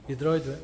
И дойде.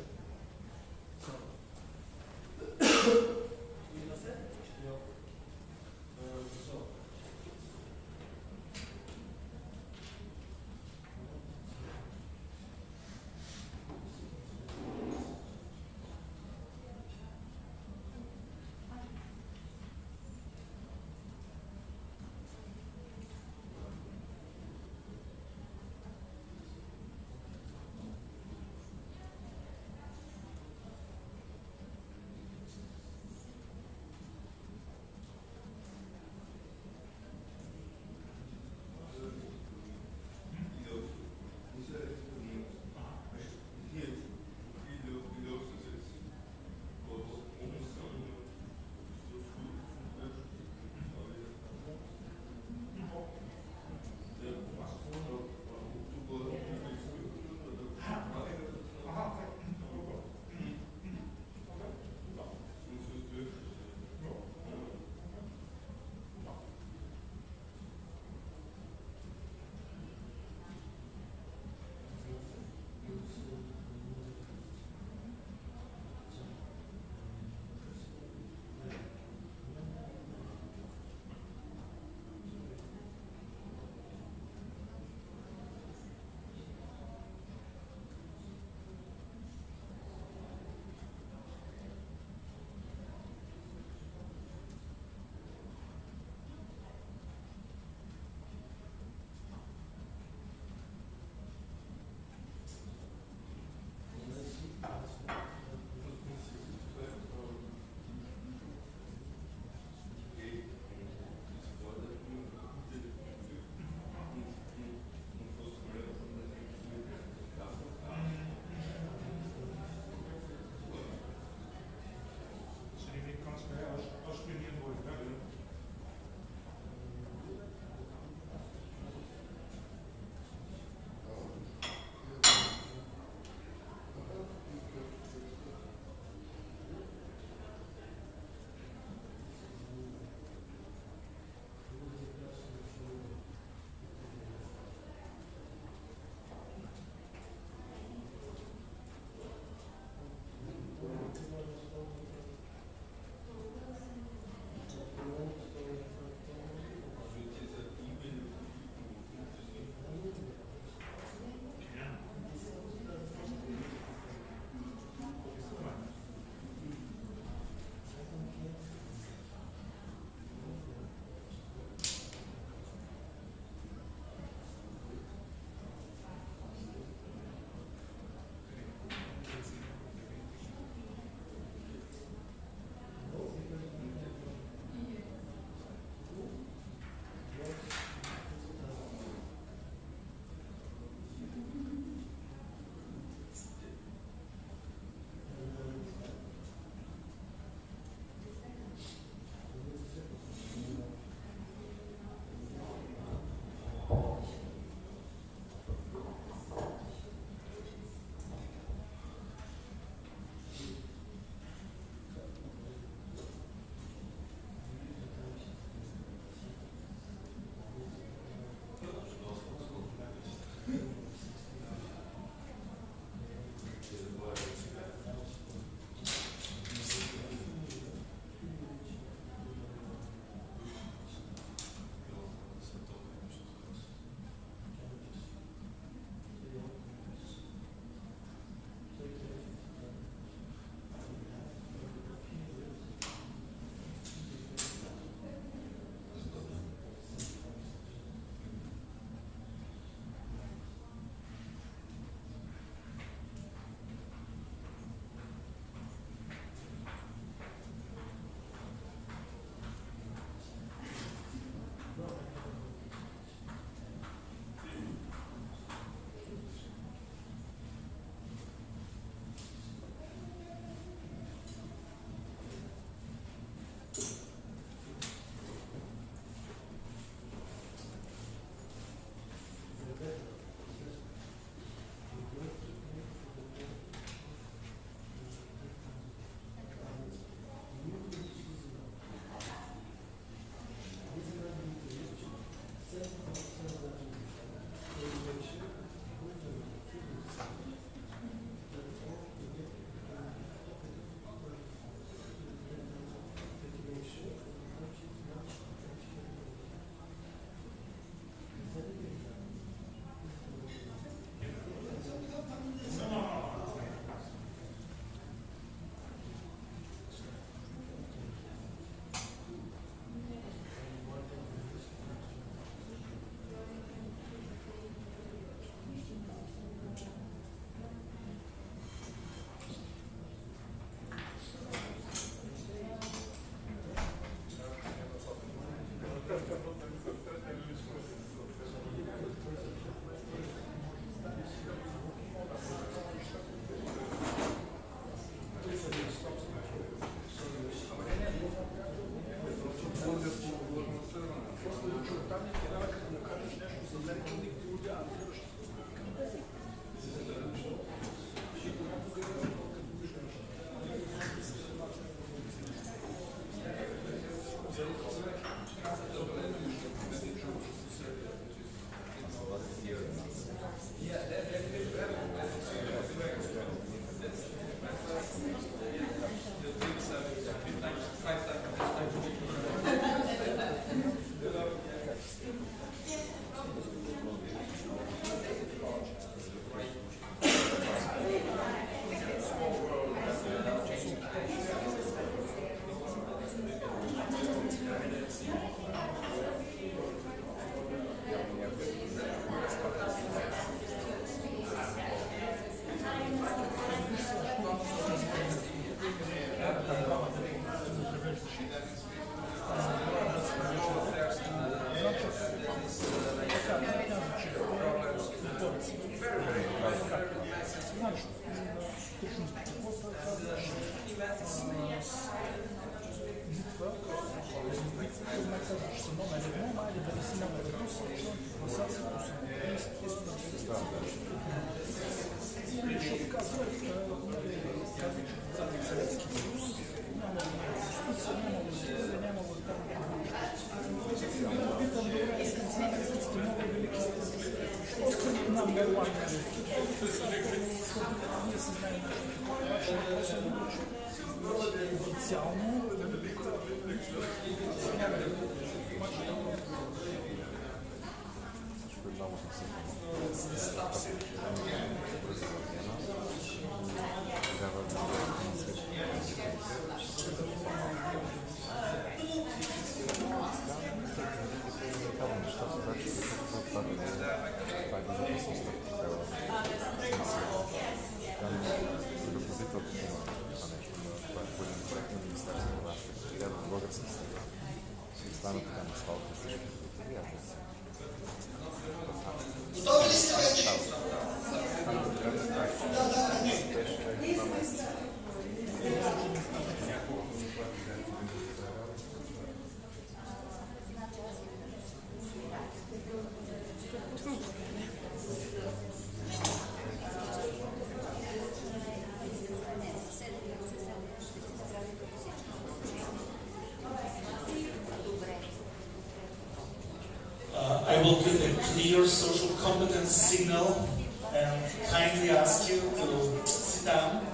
I will give a clear social competence signal and kindly ask you to sit down.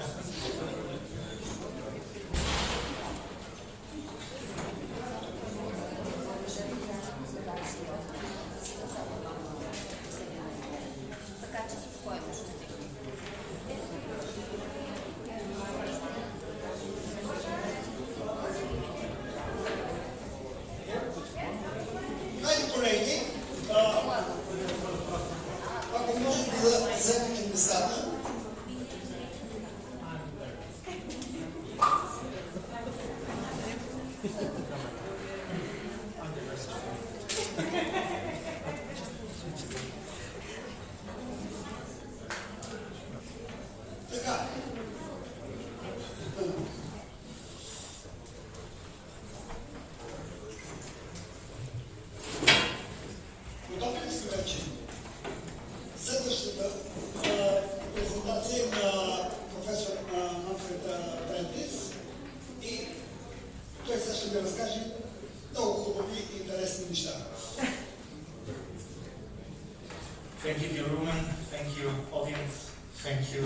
Thank you, dear Rumen. Thank you, audience. Thank you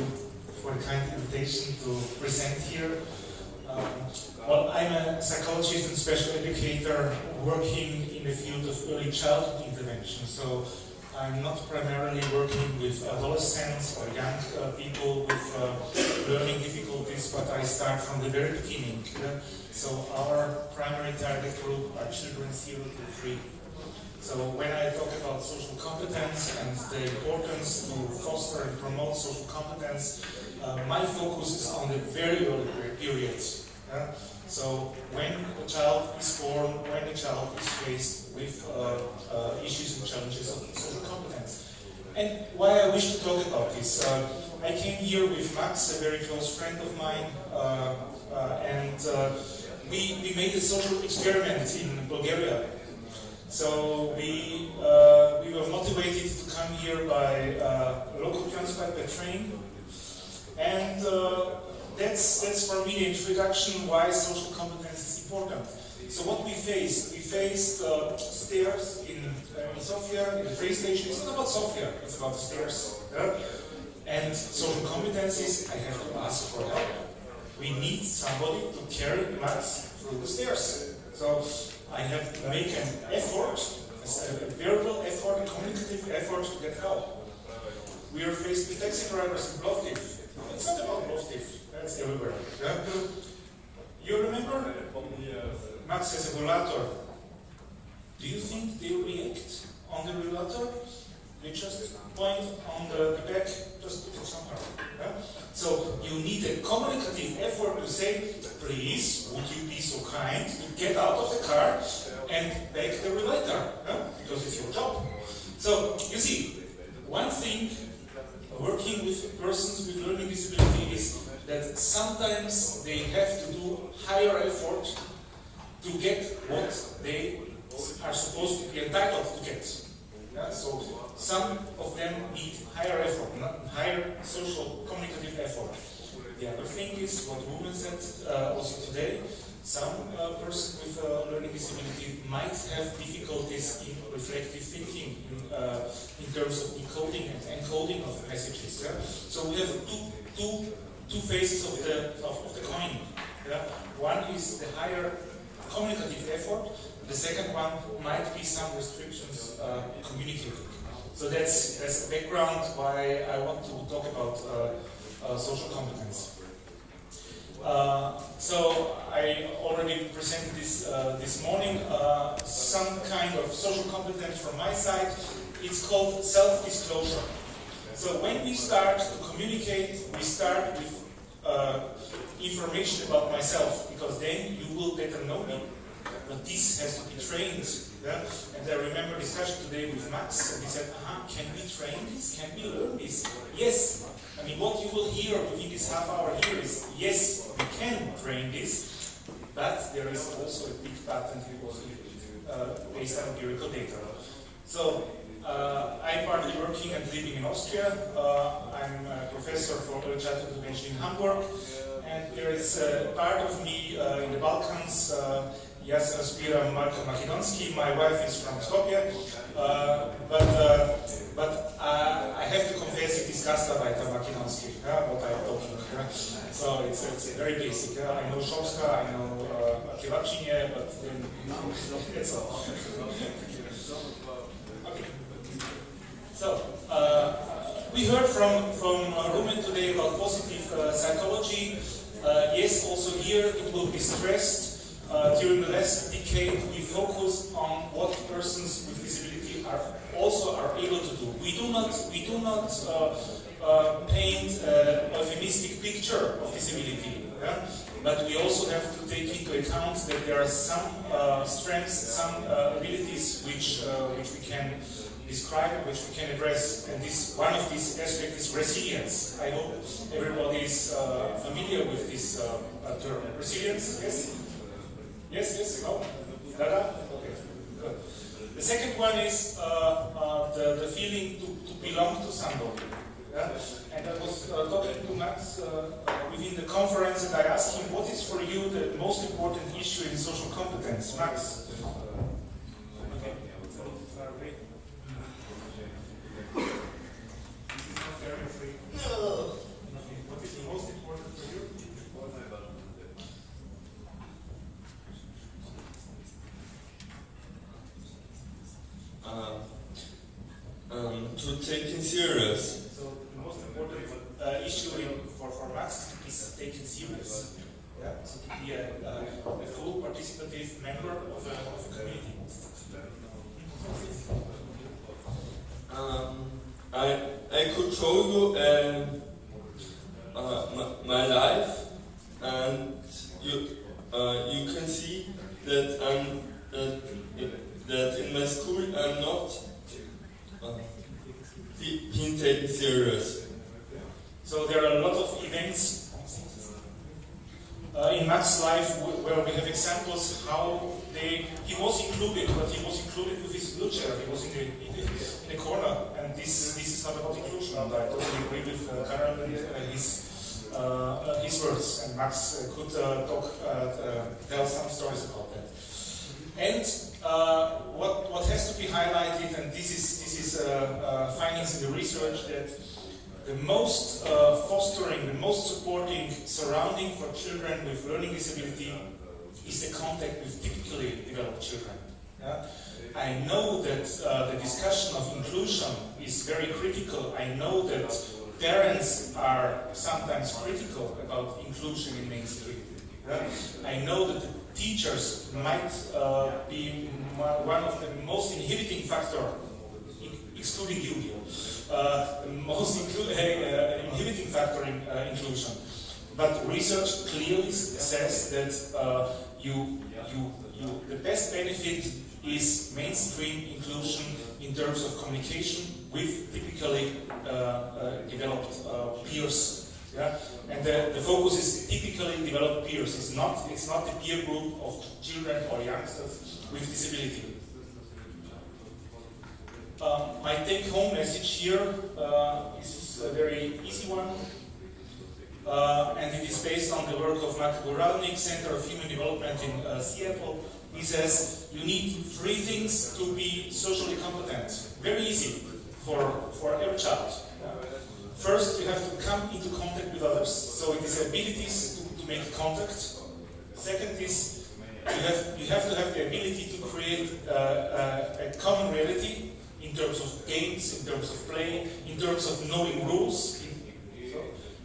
for the kind invitation to present here. Well, I'm a psychologist and special educator working in the field of early childhood intervention. So I'm not primarily working with adolescents or young people with learning difficulties, but I start from the very beginning. So our primary target group are children 0 to 3. So when I talk about social competence and the importance to foster and promote social competence, my focus is on the very early periods. So when a child is born, when a child is faced with issues and challenges of social competence. And why I wish to talk about this. I came here with Max, a very close friend of mine, and we made a social experiment in Bulgaria. So we were motivated to come here by local transport by train, and that's for me the introduction why social competence is important. So what we faced stairs in Sofia, in the train station. It's not about Sofia, it's about the stairs. Yeah? And social competences, I have to ask for help. We need somebody to carry Max through the stairs. So I have to make an effort, a verbal effort, a communicative effort to get help. We are faced with taxi drivers in Plovdiv. It's not about Plovdiv, that's everywhere. Yeah? You remember? Max has a rollator. Do you think they react on the rollator? They just point on the back, just put it somewhere. Yeah? So you need a communicative effort to say, please, would you be so kind to get out of the car and back the rollator, because it's your job. So you see, one thing working with persons with learning disability is that sometimes they have to do higher effort to get what they are supposed to be entitled to get. Yeah? So some of them need higher effort, higher social communicative effort. The other thing is what women said also today. Some person with a learning disability might have difficulties in reflective thinking, in terms of decoding and encoding of messages. Yeah? So we have two faces of the coin. Yeah? One is the higher communicative effort. The second one might be some restrictions communicating. So that's the background why I want to talk about social competence. So I already presented this morning some kind of social competence from my side. It's called self-disclosure. So when we start to communicate, we start with information about myself, because then you will better know me. But this has to be trained. Yeah? And I remember a discussion today with Max, and he said, can we train this? Can we learn this? Yes. I mean, what you will hear within this half hour here is, yes, we can train this, but there is also a big pattern based on empirical data. So, I'm partly working and living in Austria. I'm a professor for early childhood intervention in Hamburg, and there is a part of me in the Balkans. Yes, Aspira Marko Makedonski. My wife is from Skopje, but I have to confess it is Gastarbeiter Makedonski, what I'm talking. So it's very basic. I know Shopska, I know Kivačinje, but then that's all. Okay. So we heard from Rumen today about positive psychology. Yes, also here it will be stressed. During the last decade, we focus on what persons with disability are able to do. We do not paint a euphemistic picture of disability, but we also have to take into account that there are some strengths, some abilities which we can describe and which we can address. And one of these aspects is resilience. I hope everybody is familiar with this term. Resilience, yes? Yes, no? Dada? Okay, good. The second one is the feeling to belong to somebody. Yeah? And I was talking to Max within the conference, and I asked him, what is for you the most important issue in social competence? Max? Okay. No. What is the most important for you? To take it serious. So the most important issue for Max is taken serious. Yeah? So to be a full participative member of a community. I could show you my life, and you can see that that in my school I'm not being taken serious. So there are a lot of events in Max's life where we have examples how he was included, but he was included with his wheelchair. He was in the corner, and this is not about inclusion. And I totally agree with Karel and his words, and Max could tell some stories about that. And what has to be highlighted, and this is findings in the research, that the most fostering, the most supporting surrounding for children with learning disability is the contact with typically developed children. Yeah? I know that the discussion of inclusion is very critical. I know that parents are sometimes critical about inclusion in mainstream. Yeah? I know that the teachers might be one of the most inhibiting factors, excluding you here, the most inhibiting factor in inclusion. But research clearly says that the best benefit is mainstream inclusion in terms of communication with typically developed peers. Yeah? And the focus is typically developed peers. It's not the peer group of children or youngsters with disability. My take-home message here is a very easy one, and it is based on the work of Mark Guralnik, Center of Human Development in Seattle. He says you need 3 things to be socially competent. Very easy for every child. First, you have to come into contact with others, so it is abilities to make contact. Second is you have to have the ability to create a common reality in terms of games, in terms of play, in terms of knowing rules.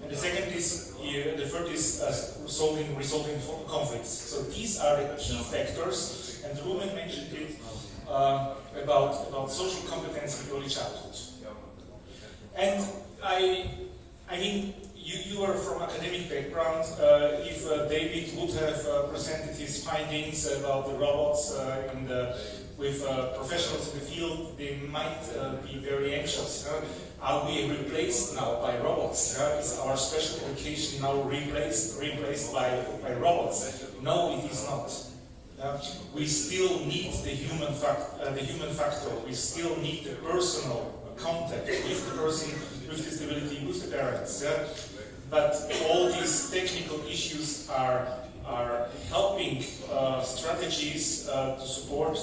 And the second is, the third is resolving conflicts. So these are the key factors, and Ruben mentioned it about social competence in early childhood. And I mean, you are from academic background. If David would have presented his findings about the robots with professionals in the field, they might be very anxious. Are we replaced now by robots? Is our special education now replaced by robots? No, it is not. We still need the human factor. We still need the personal contact with the person with disability, with the parents. But all these technical issues are helping strategies to support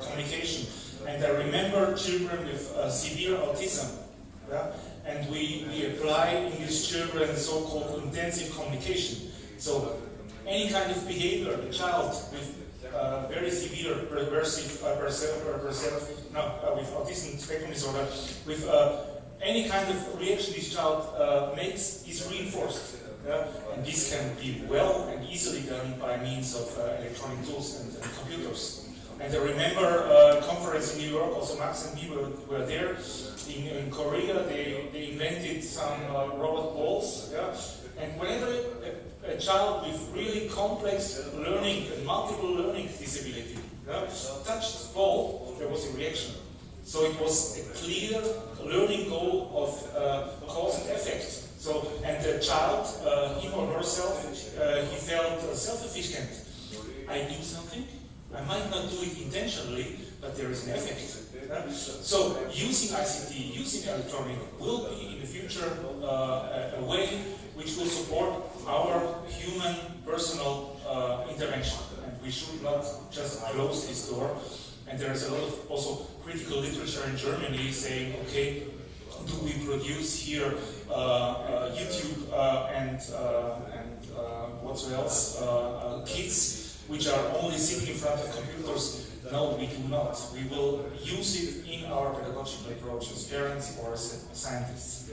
communication. And I remember children with severe autism. And we apply in these children so-called intensive communication. So any kind of behavior, a child with very severe with autism spectrum disorder, with any kind of reaction this child makes is reinforced. And this can be well and easily done by means of electronic tools and computers. And I remember a conference in New York, also Max and me were there. In Korea, they invented some robot balls. And whenever a child with really complex learning and multiple learning disability touched the ball, there was a reaction. So it was a clear learning goal of cause and effect. So, and the child, him or herself, he felt self-efficient. I do something, I might not do it intentionally, but there is an effect. So using ICT, using electronic will be in the future a way which will support our human personal intervention. And we should not just close this door. And there is a lot of also critical literature in Germany saying, okay, do we produce here YouTube and what's else, kids which are only sitting in front of computers? No, we do not. We will use it in our pedagogical approach as parents or as scientists.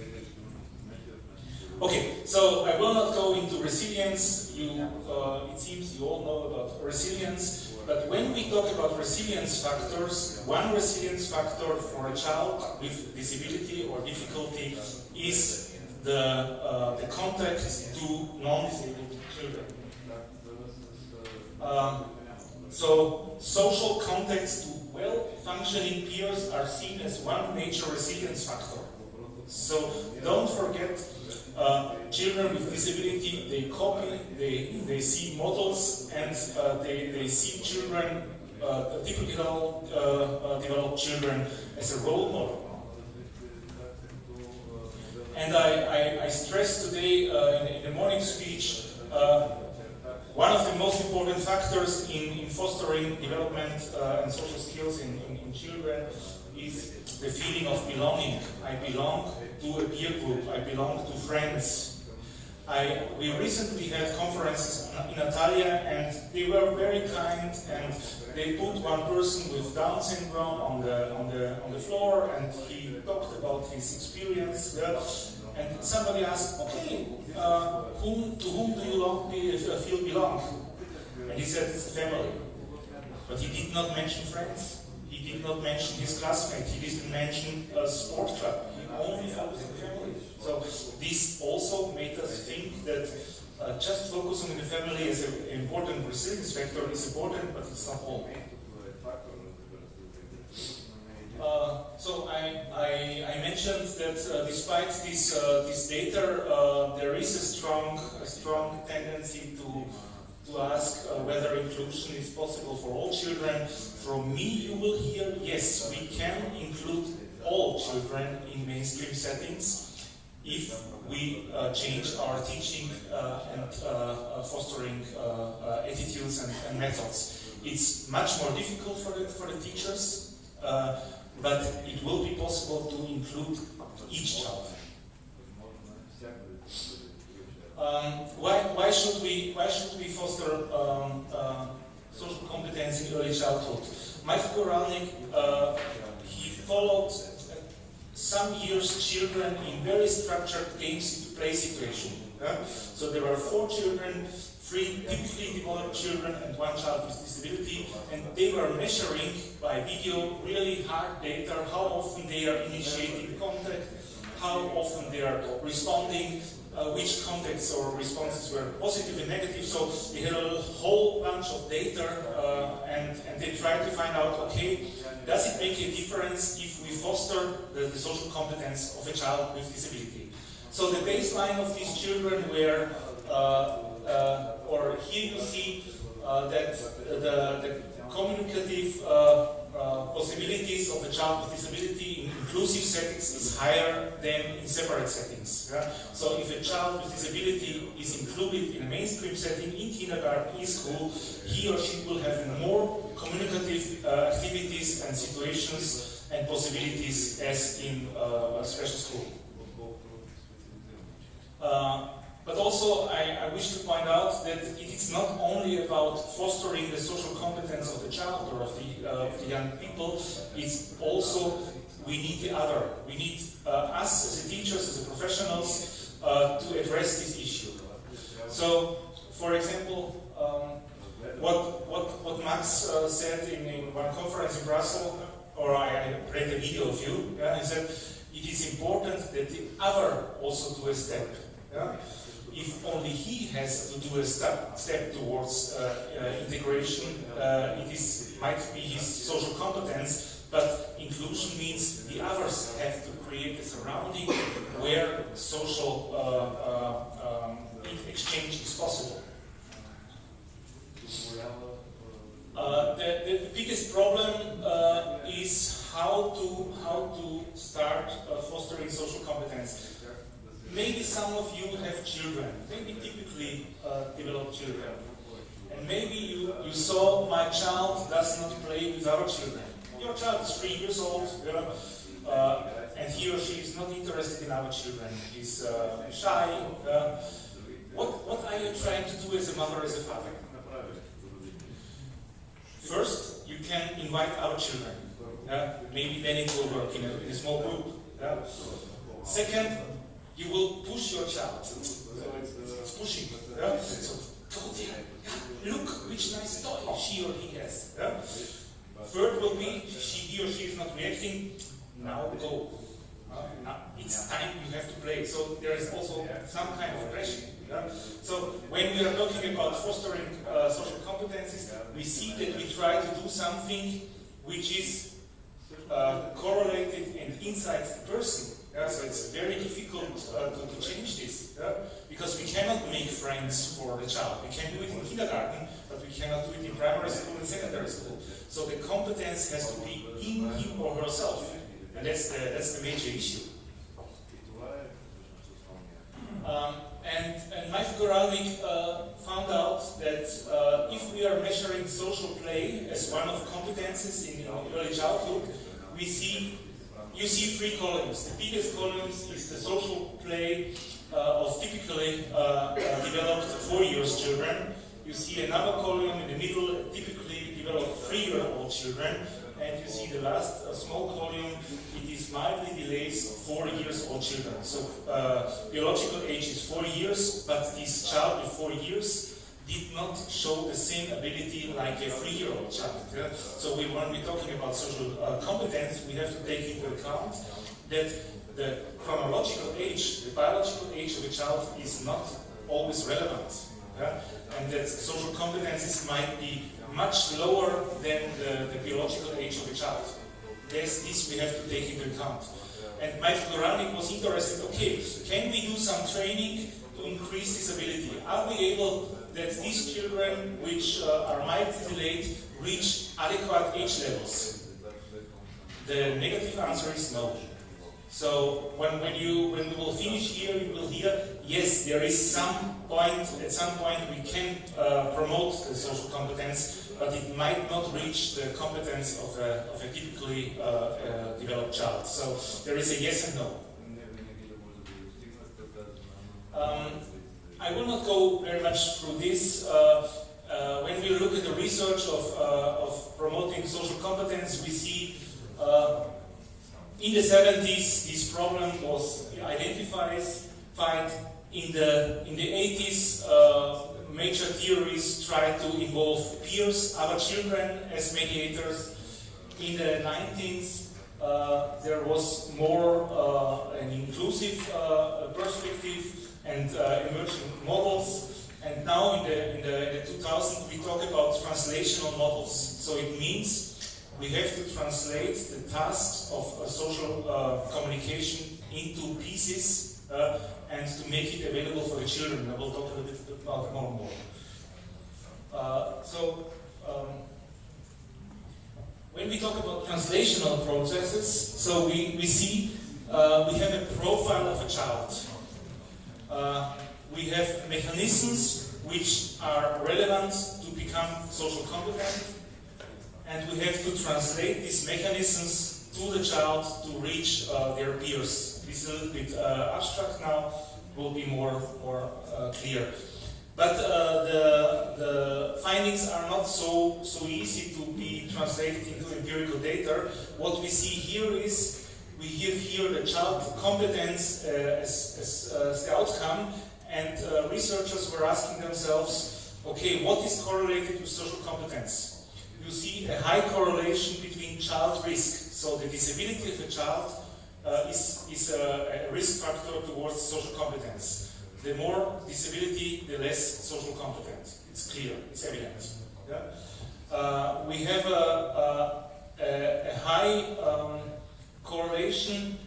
Okay, so I will not go into resilience. It seems you all know about resilience. But when we talk about resilience factors, one resilience factor for a child with disability or difficulty is the contact to non-disabled children. So social contacts to well-functioning peers are seen as one major resilience factor. So don't forget, children with disability, they copy, they see models, and they see children, typical developed children, as a role model. And I stressed today in the morning speech, one of the most important factors in fostering development and social skills in children is the feeling of belonging. I belong to a peer group, I belong to friends. We recently had conferences in Italia, and they were very kind, and they put one person with Down syndrome on the floor, and he talked about his experience. And somebody asked, okay, to whom do you feel belong? And he said, it's the family. But he did not mention friends. He did not mention his classmates. He didn't mention a sport club. He only focused on the family. So this also made us think that just focusing on the family as an important resilience factor is important, but it's not all. So I mentioned that despite this data, there is a strong tendency to ask whether inclusion is possible for all children. From me, you will hear, yes, we can include all children in mainstream settings if we change our teaching and fostering attitudes and methods. It's much more difficult for the teachers, but it will be possible to include each child. Why should we foster social competence in early childhood? Michael Koralnik, he followed some years children in very structured games play situation. So there were 4 children, 3 typically developed children and 1 child with disability, and they were measuring by video really hard data, how often they are initiating contact, how often they are responding, which contexts or responses were positive and negative. So they had a whole bunch of data and they tried to find out, okay, does it make a difference if we foster the social competence of a child with disability? So the baseline of these children were, or here you see that the communicative possibilities of a child with disability in inclusive settings is higher than in separate settings. Yeah? So if a child with disability is included in a mainstream setting, in kindergarten, in school, he or she will have more communicative activities and situations and possibilities as in a special school. But also, I wish to point out that it is not only about fostering the social competence of the child or of the young people, it's also, we need the other. We need us as a teachers, as a professionals, to address this issue. So, for example, what Max said in one conference in Brussels, or I read a video of you, he said, it is important that the other also do a step. Yeah? If only he has to do a step towards integration, might be his social competence, but inclusion means the others have to create a surrounding where social exchange is possible. The biggest problem is how to start fostering social competence. Maybe some of you have children, maybe typically developed children. And maybe you saw, my child does not play with our children. Your child is 3 years old, and he or she is not interested in our children. He's shy. What are you trying to do as a mother, as a father? First, you can invite our children. Maybe then it will work in a small group. Second, you will push your child. So it's pushing. So go there. Look which nice toy she or he has. Third will be, he or she is not reacting. Now go. Now it's time, you have to play. So there is also some kind of pressure. So when we are talking about fostering social competencies, we see that we try to do something which is correlated and inside the person. So it's very difficult to change this, because we cannot make friends for the child. We can do it in kindergarten, but we cannot do it in primary school and secondary school. So the competence has to be in him or herself, and that's the major issue. And Michael Koralnik found out that if we are measuring social play as one of competences in early childhood, you see 3 columns. The biggest column is the social play of typically developed 4 years children. You see another column in the middle, typically developed 3-year-old children. And you see the last small column, it is mildly delays 4 years old children. So biological age is 4 years, but this child with 4 years did not show the same ability like a 3-year-old child. So when we're talking about social competence, we have to take into account that the chronological age, the biological age of a child is not always relevant. And that social competences might be much lower than the biological age of a child. this we have to take into account. And Michael Goranik was interested, okay, can we do some training to increase this ability? Are we able that these children which are mildly delayed reach adequate age levels? The negative answer is no. So when we will finish here, you will hear, yes, there is at some point we can promote the social competence, but it might not reach the competence of a typically developed child. So there is a yes and no. I will not go very much through this. When we look at the research of promoting social competence, we see in the 70s this problem was identified. In the 80s, major theories tried to involve peers, other children as mediators. In the 90s, there was more an inclusive perspective and emerging models. And now in the 2000s, we talk about translational models. So it means we have to translate the tasks of social communication into pieces and to make it available for the children. I will talk a little bit about it more and more. When we talk about translational processes, so we see we have a profile of a child. We have mechanisms which are relevant to become social competent, and we have to translate these mechanisms to the child to reach their peers. This is a little bit abstract now, will be more clear. But the findings are not so easy to be translated into empirical data. What we see here is, we have here the child competence as the outcome, and researchers were asking themselves, okay, what is correlated with social competence? You see a high correlation between child risk. So the disability of a child is a risk factor towards social competence. The more disability, the less social competent. It's clear, it's evident. Yeah? We have a high correlation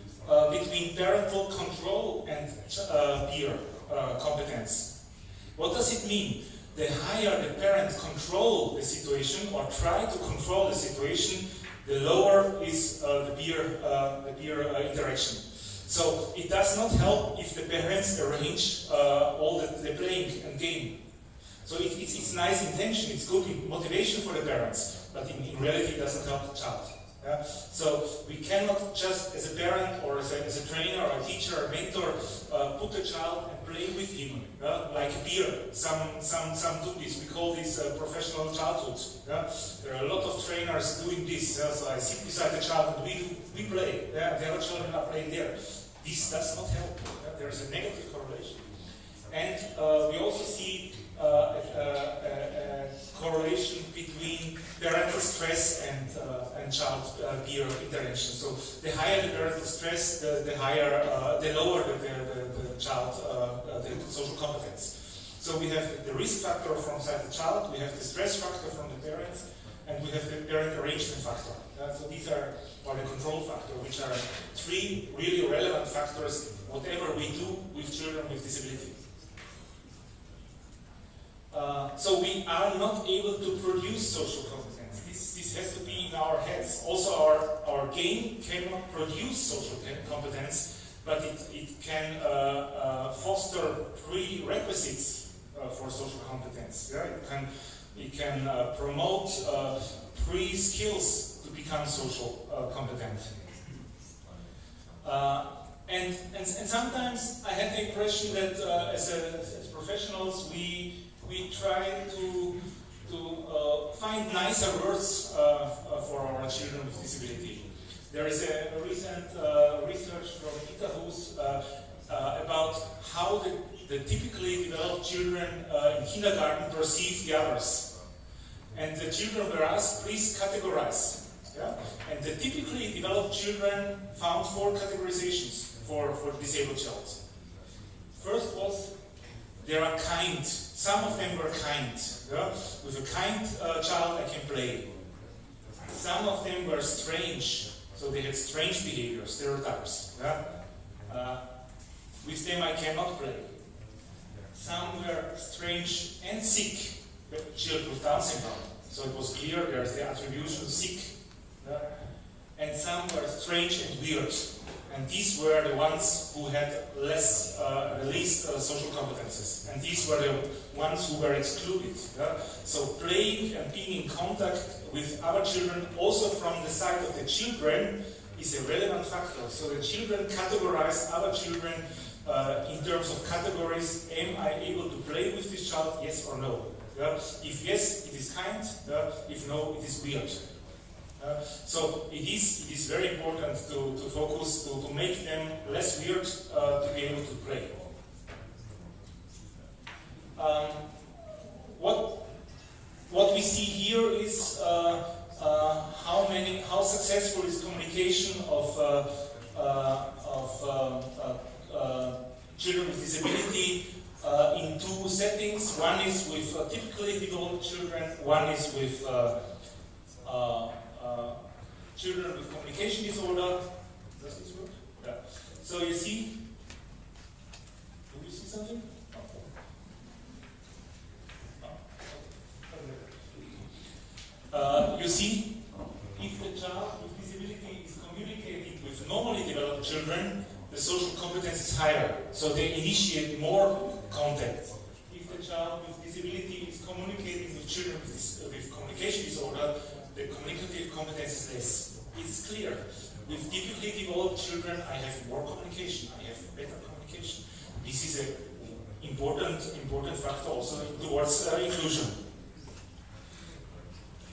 between parental control and peer competence. What does it mean? The higher the parent control the situation or try to control the situation, the lower is the peer interaction. So it does not help if the parents arrange all the playing and game. So it's nice intention, it's good motivation for the parents, but in reality it doesn't help the child. Yeah? So we cannot just, as a parent or as a trainer or a teacher or mentor, put the child and play with him, like a peer. Some do this. We call this professional childhood. Yeah? There are a lot of trainers doing this. So I sit beside the child and we play. Yeah? The other children are playing there. This does not help. Yeah? There is a negative correlation. And we also see a correlation between parental stress and child peer interaction. So the higher the parental stress, the lower the child the social competence. So we have the risk factor from inside the child, we have the stress factor from the parents, and we have the parent arrangement factor. So these are the control factor, which are three really relevant factors whatever we do with children with disability. So we are not able to produce social competence. This has to be in our heads. Also our game cannot produce social competence, but it can foster prerequisites for social competence. Yeah? It can promote pre-skills to become social competent. And sometimes I had the impression that as professionals we try to find nicer words for our children with disability. There is a recent research from ISSSCCW about how the typically developed children in kindergarten perceive the others. And the children were asked, please categorize. Yeah? And the typically developed children found 4 categorizations for the disabled child. First was, they are kind. Some of them were kind. Yeah? With a kind child I can play. Some of them were strange. So they had strange behavior, stereotypes. Yeah? With them I cannot play. Some were strange and sick, children with Down syndrome. So it was clear there's the attribution sick. Yeah? And some were strange and weird. And these were the ones who had the least social competences. And these were the ones who were excluded. Yeah? So playing and being in contact with other children, also from the side of the children, is a relevant factor. So the children categorize other children in terms of categories. Am I able to play with this child, yes or no? Yeah? If yes, it is kind. If no, it is weird. So it is very important to focus, to make them less weird, to be able to play. What we see here is how successful is communication of children with disability in two settings. One is with typically developed children. One is with children with communication disorder. Does this work? Yeah. So you see, do you see something? You see, if the child with disability is communicating with normally developed children, the social competence is higher, so they initiate more contact. If the child with disability is communicating with children with communication disorder, the communicative competence is less. It's clear. With typically developed children, I have more communication, I have better communication. This is an important factor also towards inclusion.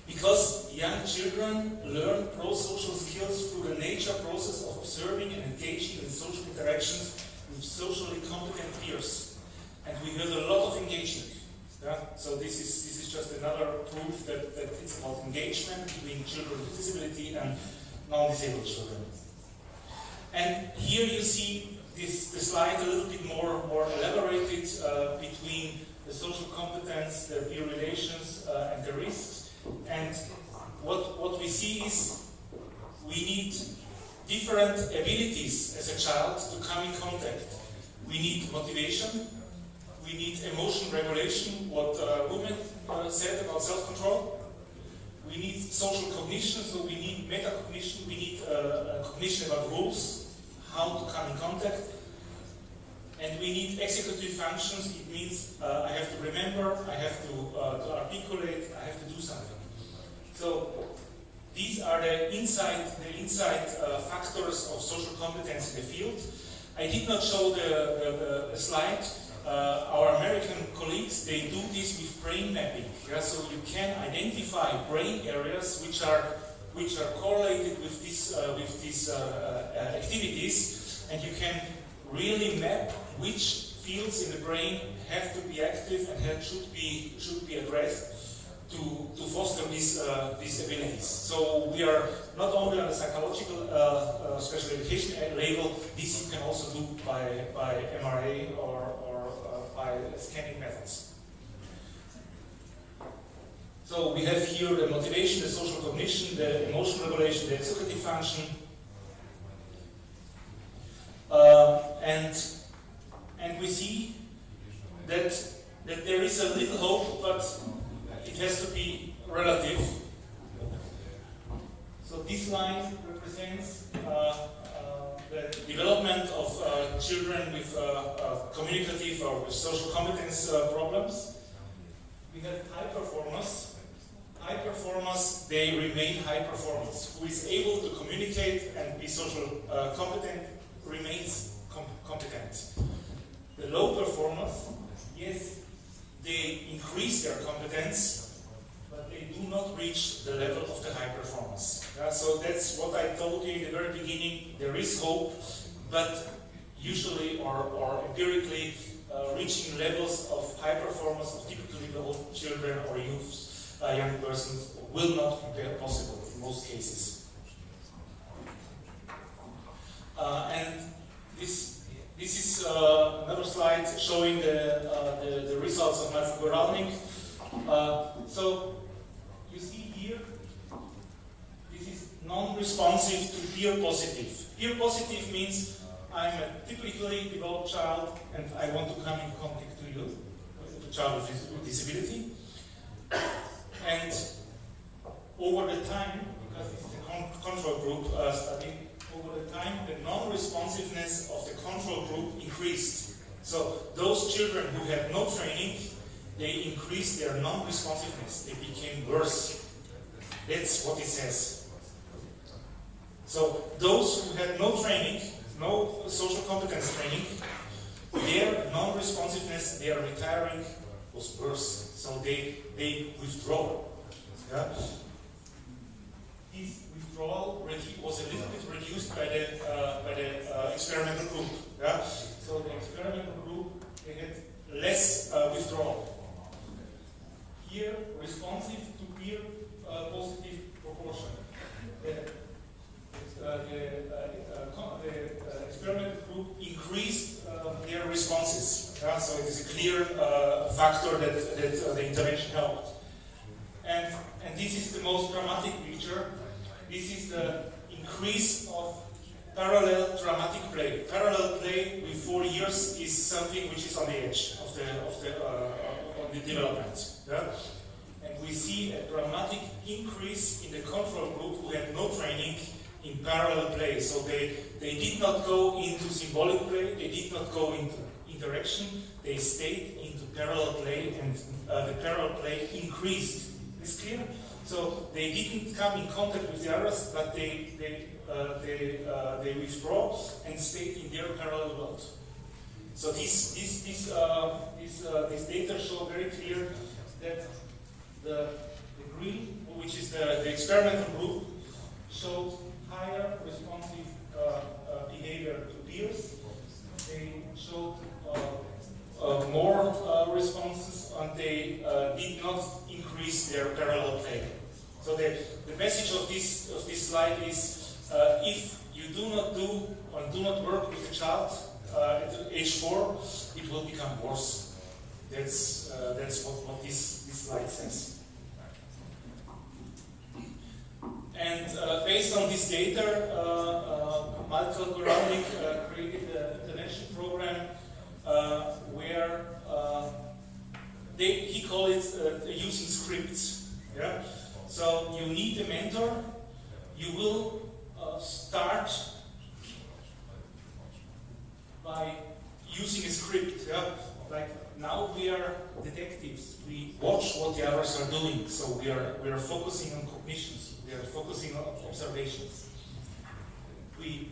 Because young children learn pro-social skills through the nature process of observing and engaging in social interactions with socially competent peers. And we heard a lot of engaging. Yeah? So this is just another proof that it's about engagement between children with disability and non-disabled children. And here you see the slide a little bit more elaborated between the social competence, the peer relations, and the risks. And what we see is we need different abilities as a child to come in contact. We need motivation, we need emotion regulation, what Ruben said about self-control. We need social cognition, so we need metacognition, we need cognition about rules, how to come in contact. And we need executive functions. It means I have to remember, I have to articulate, I have to do something. So these are the inside factors of social competence in the field. I did not show the slide. Our American colleagues, they do this with brain mapping. Yeah? So you can identify brain areas which are correlated with these activities, and you can really map which fields in the brain have to be active and should be addressed to foster these abilities. So we are not only on the psychological special education level. This you can also do by MRA or by scanning methods. So we have here the motivation, the social cognition, the emotional regulation, the executive function. And we see that there is a little hope, but it has to be relative. So this line represents the development of children with communicative or with social competence problems. We have high performers. High performers, they remain high performers. Who is able to communicate and be social competent remains competent. The low performers, yes, they increase their competence, but they do not reach the level of the high performance. So that's what I told you in the very beginning. There is hope, but usually or empirically, reaching levels of high performance of typically developed children or youths, young persons, will not be possible in most cases. And this is another slide showing the results of multiple. So you see here, this is non-responsive to peer positive. Peer positive means I'm a typically developed child and I want to come in contact to you, a child with disability. And over the time, because it's a control group study, over the time the non-responsiveness of the control group increased. So those children who had no training, they increased their non-responsiveness. They became worse. That's what it says. So those who had no training, no social competence training, their non-responsiveness, their retiring was worse. So they withdraw. Yeah? This withdrawal was a little bit reduced by the experimental group. Yeah? So the experimental group, they had less withdrawal. Here, responsive to peer positive proportion. The experimental group increased their responses. Yeah? So it is a clear factor that the intervention helped. And this is the most dramatic picture. This is the increase of parallel dramatic play. Parallel play with 4 years is something which is on the edge of the development. Yeah? And we see a dramatic increase in the control group who had no training in parallel play. So they did not go into symbolic play, they did not go into interaction, they stayed into parallel play, and the parallel play increased. Is clear? So they didn't come in contact with the others, but they withdraw and stayed in their parallel world. So this data show very clear that the green, which is the experimental group, showed higher responsive behavior to peers. They showed more responses, and they did not increase their parallel play. So the message of this slide is if you do not work with a child at age 4, it will become worse. That's what this slide says. And based on this data, Michael Goralnik created an intervention program where he called it using scripts. Yeah? So you need a mentor. You will start by using a script. Yeah? Like now we are detectives. We watch what the others are doing. So we are focusing on cognitions. We are focusing on observations. We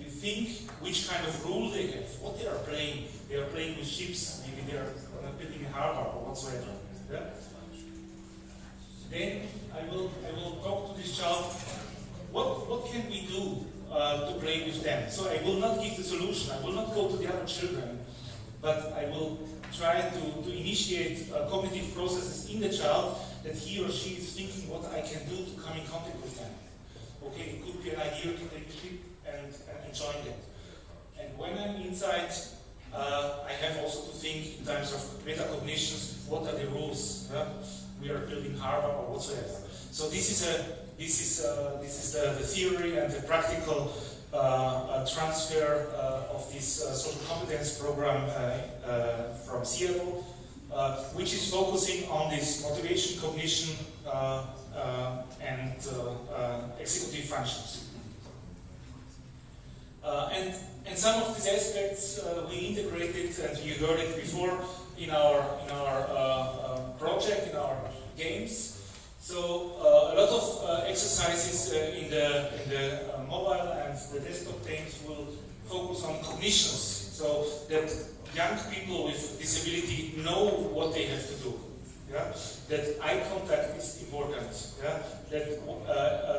think which kind of rule they have, what they are playing. They are playing with ships. Maybe they are building a harbor or whatsoever. Yeah? Then I will talk to this child. What can we do to play with them? So I will not give the solution. I will not go to the other children, but I will try to initiate cognitive processes in the child that he or she is thinking what I can do to come in contact with them. Okay, it could be an idea to take a trip and join them. And when I'm inside, I have also to think in terms of metacognitions. What are the rules? We are building harbor or whatsoever. So this is the theory and the practical transfer of this social competence program from Seattle, which is focusing on this motivation, cognition, and executive functions. And some of these aspects we integrated, and you heard it before, in our project, in our games. So a lot of exercises in the mobile and the desktop games will focus on cognitions, so that young people with disability know what they have to do. Yeah? That eye contact is important. Yeah?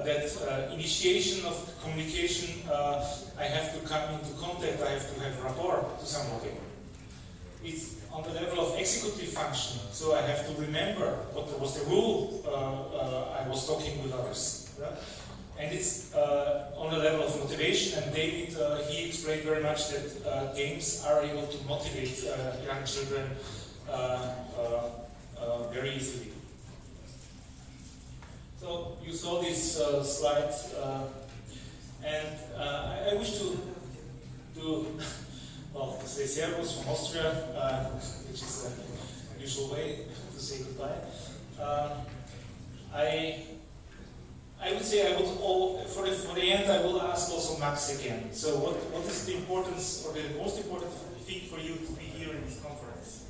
That initiation of communication, I have to come into contact, I have to have rapport to somebody. It's on the level of executive function, so I have to remember what was the rule I was talking with others. Yeah? And it's on the level of motivation, and David, he explained very much that games are able to motivate young children very easily. So So you saw these slides, and I wish to say servus from Austria, which is the usual way to say goodbye. I would say I would for the end I will ask also Max again. So what is the importance or the most important thing for you to be here in this conference?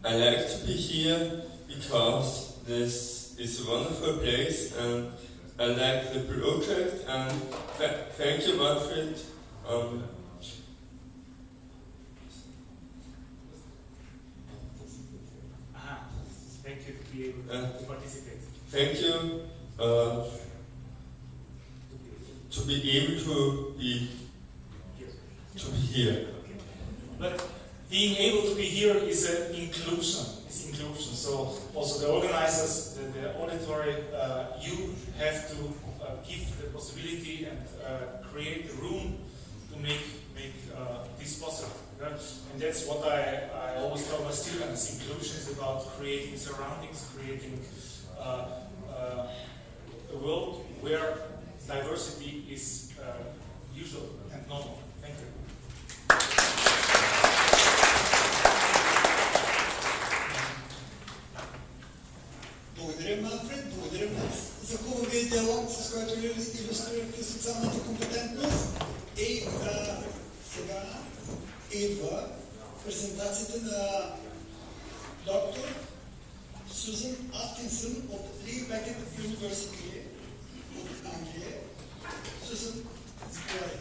I like to be here because this is a wonderful place and I like the project, and thank you, Manfred. Thank you to be able to participate. Thank you to be able to be here. Okay. But being able to be here is an inclusion. It's inclusion. So also the organizers, the auditory, you have to give the possibility and create the room to make this possible. Yeah? And that's what I always tell my students. Inclusion is about creating surroundings, creating a world where diversity is usual and normal. Thank you. Благодаря, Манфред, благодаря за хубавия диалог, с който илюстрирахте социалната компетентност. И сега идва презентацията на доктор Сюзан Аткинсън от Ли Бекет Университет от Англия. Сюзан, заповядай.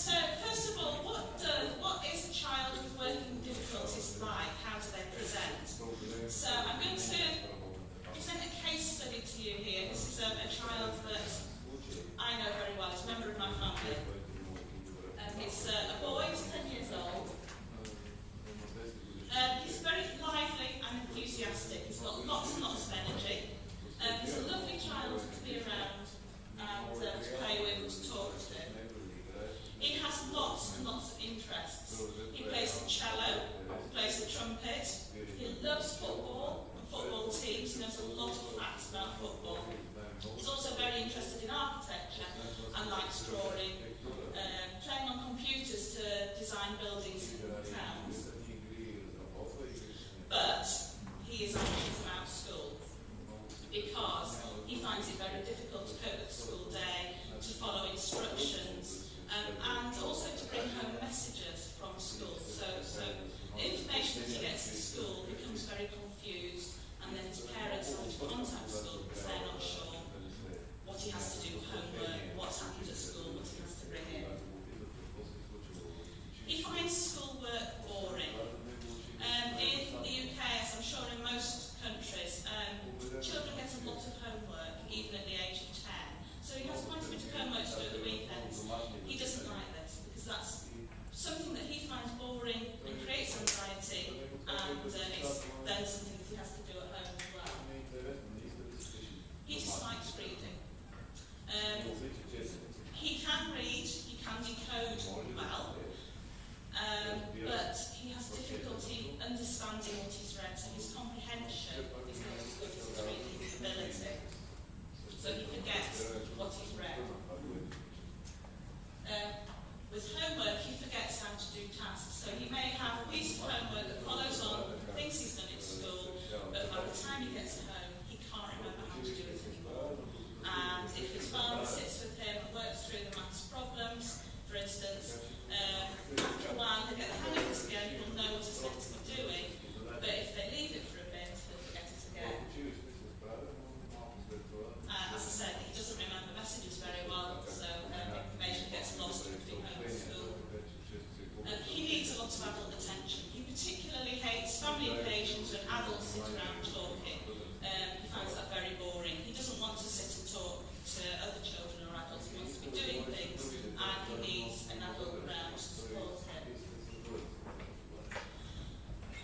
So, first of all, what is a child with working difficulties? understanding what he's read, so his comprehension is not as good as his reading ability. So he forgets what he's read. With homework, he forgets how to do tasks. So he may have a piece of homework that follows on, thinks he's done it at school, but by the time he gets home, he can't remember how to do it anymore. And if his father sits with him and works through the maths problems, for instance, after a while he'll get the hang of it again, he'll know what he's meant to be doing, but if they leave it for a bit, he'll forget it again. As I said, he doesn't remember messages very well, so information gets lost between home and school. He needs a lot of adult attention. He particularly hates family occasions when adults sit around talking. He finds that very boring. He doesn't want to sit and talk to other children or adults. He wants to be doing things, and he needs an adult around to support him.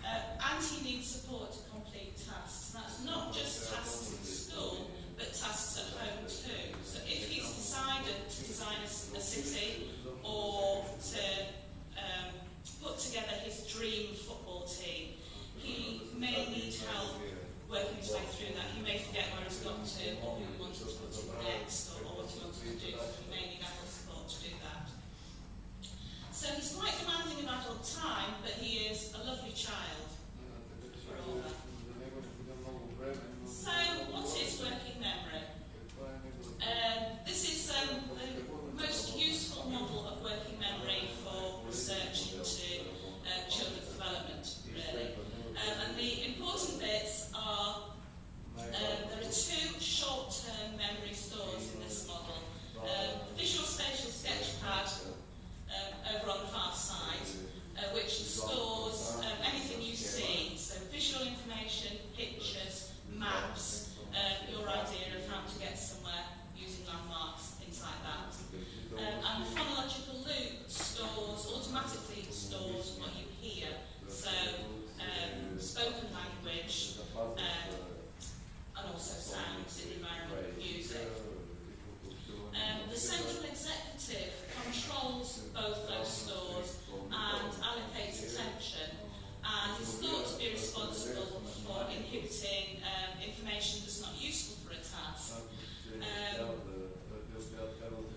And he needs support to complete tasks. That's not just tasks in school, but tasks at home too. So if he's decided to design a city or to put together his dream football team, he may need help working his way through that. He may forget where he's got to, or who he wanted to put in next, or what he wanted to do, so he may need adult support to do that. So he's quite demanding of adult time, but he is a lovely child for all that. So what is working memory? This is the most useful model of working memory for research into children's development, really. And the important bits are, there are two short-term memory stores in this model. Visual Spatial Sketchpad over on the far side, which stores anything you see, so visual information, pictures, maps, your idea of how to get somewhere using landmarks, things like that. And the phonological loop automatically stores what you hear, so spoken language, and also sounds in the environment of music. The central executive controls both those stores and allocates attention, and is thought to be responsible for inhibiting information that's not useful for a task.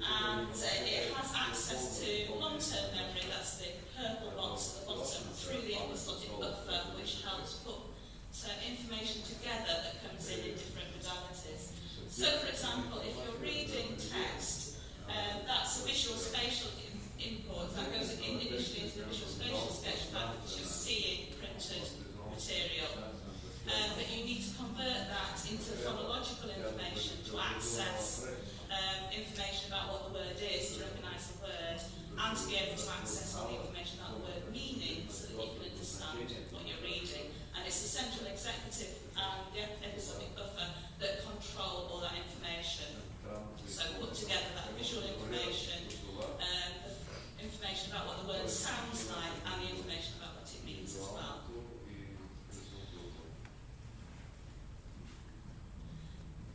And it has access to long-term memory, that's the purple box at the bottom, through the episodic buffer, which helps put information together that comes in different modalities. So, for example, if you're reading text, that's a visual spatial import that goes initially into the visual spatial sketchpad, which is seeing printed material. But you need to convert that into phonological information to access information about what the word is, to recognise the word, and to be able to access all the information about the word meaning so that you can understand what you're reading. And it's the central executive and the episodic buffer that control all that information. So put together that visual information, the information about what the word sounds like, and the information about what it means as well.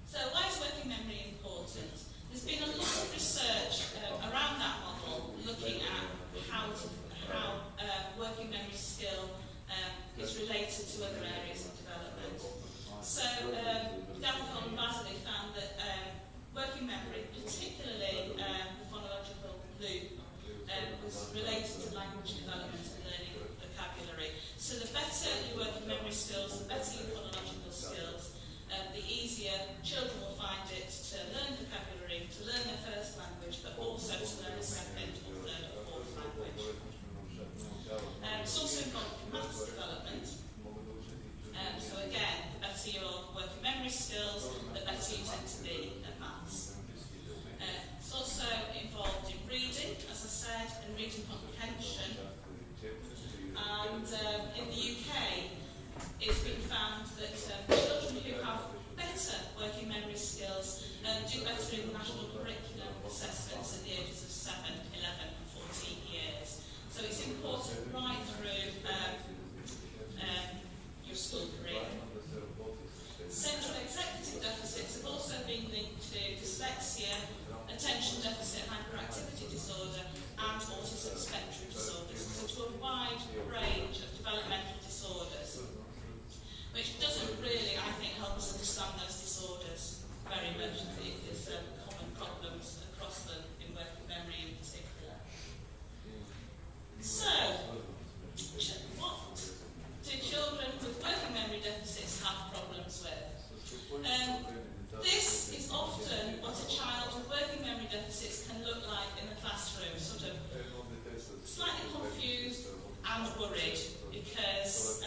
So why is working memory important? There's been a lot of research around that model looking at how working memory skill is related to other areas of development. So Davicol and Basile found that working memory, particularly the phonological loop, was related to language development and learning vocabulary. So the better your working memory skills, the better your phonological skills, the easier children will find it to learn vocabulary, to learn their first language, but also to learn a second or third or fourth language. It's also involved in maths development. So again, the better your working memory skills, the better you tend to be at maths. It's also involved in reading, as I said, and reading comprehension. And in the UK, it's been found that children who have better working memory skills do better in national curriculum assessments at the ages of 7, 11 and 14 years. So it's important right through worried because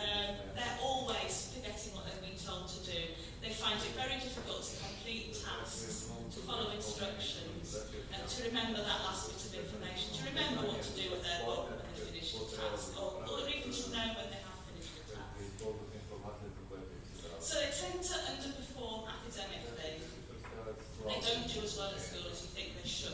they're always forgetting what they've been told to do. They find it very difficult to complete tasks, to follow instructions, to remember that last bit of information, to remember what to do with their book when they finish the task, or even to know when they have finished the task. So they tend to underperform academically. They don't do as well at school as you think they should.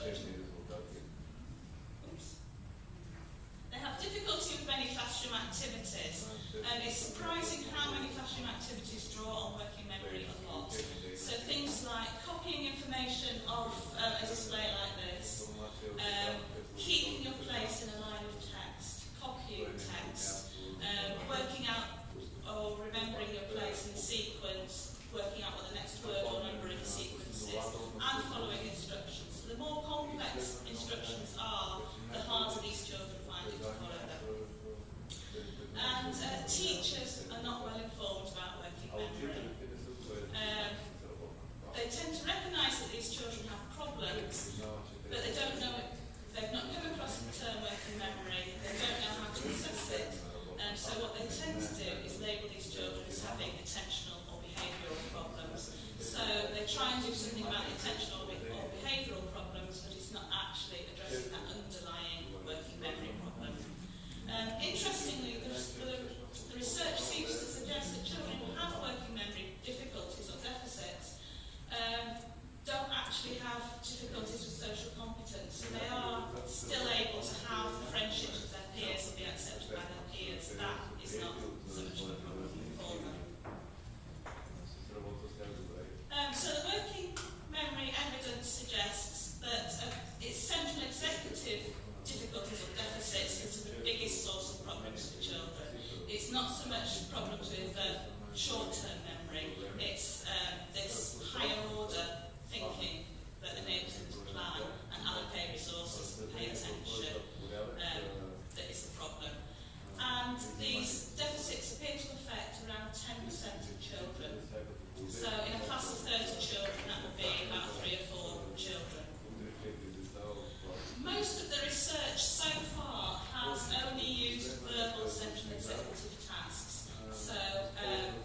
They have difficulty with many classroom activities, and it's surprising how many classroom activities draw on working memory a lot. So things like copying information off a display like this, keeping your place in a line of text, copying text, working out or remembering your place in sequence, working out what the next word or number in the sequence is, and following instructions. So the more complex instructions are, the harder these children find it to follow them. And teachers are not well informed about working memory. They tend to recognise that these children have problems, but they don't know it. They've not come across the term working memory. They don't know how to assess it. So what they tend to do is label these children as having attentional or behavioural problems. So they try and do something about the attentional or behavioural problems, but it's not actually addressing that underlying working memory problem. Interestingly, the research seems to suggest that children who have working memory difficulties or deficits don't actually have difficulties with social competence. So they are still able to have friendships with their peers and be accepted by their peers. That is not so much of a problem for them. So the working memory evidence suggests that it's central executive difficulties or deficits that are the biggest source of problems for children. It's not so much problems with short-term memory, it's this higher order thinking that enables them to plan and allocate resources and pay attention that is the problem. And these deficits appear to affect around 10% of children. So in a class of 30 children, that would be about 3 or 4 children. Most of the research so far has only used verbal central executive tasks. So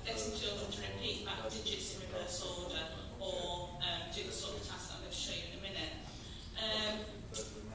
getting children to repeat back digits in reverse order, or do the sort of tasks that I'm going to show you in a minute.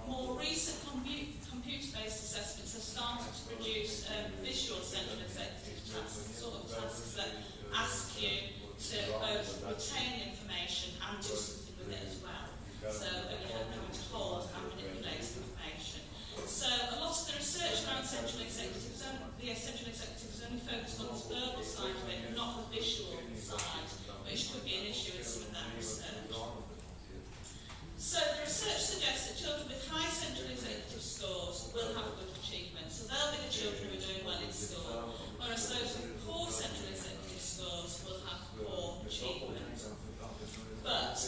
More recent computer-based assessments have started to produce visual central executive tasks, the sort of tasks that ask you to both retain information and do something with it as well. So you have to hold and manipulate information. So a lot of the research around central executives, the central executives only focused on the verbal side of it, not the visual side, which could be an issue in some of that research. So the research suggests that children with high central executive scores will have good achievement. So they'll be the children who are doing well in school, whereas those with poor central executive scores will have poor achievement. But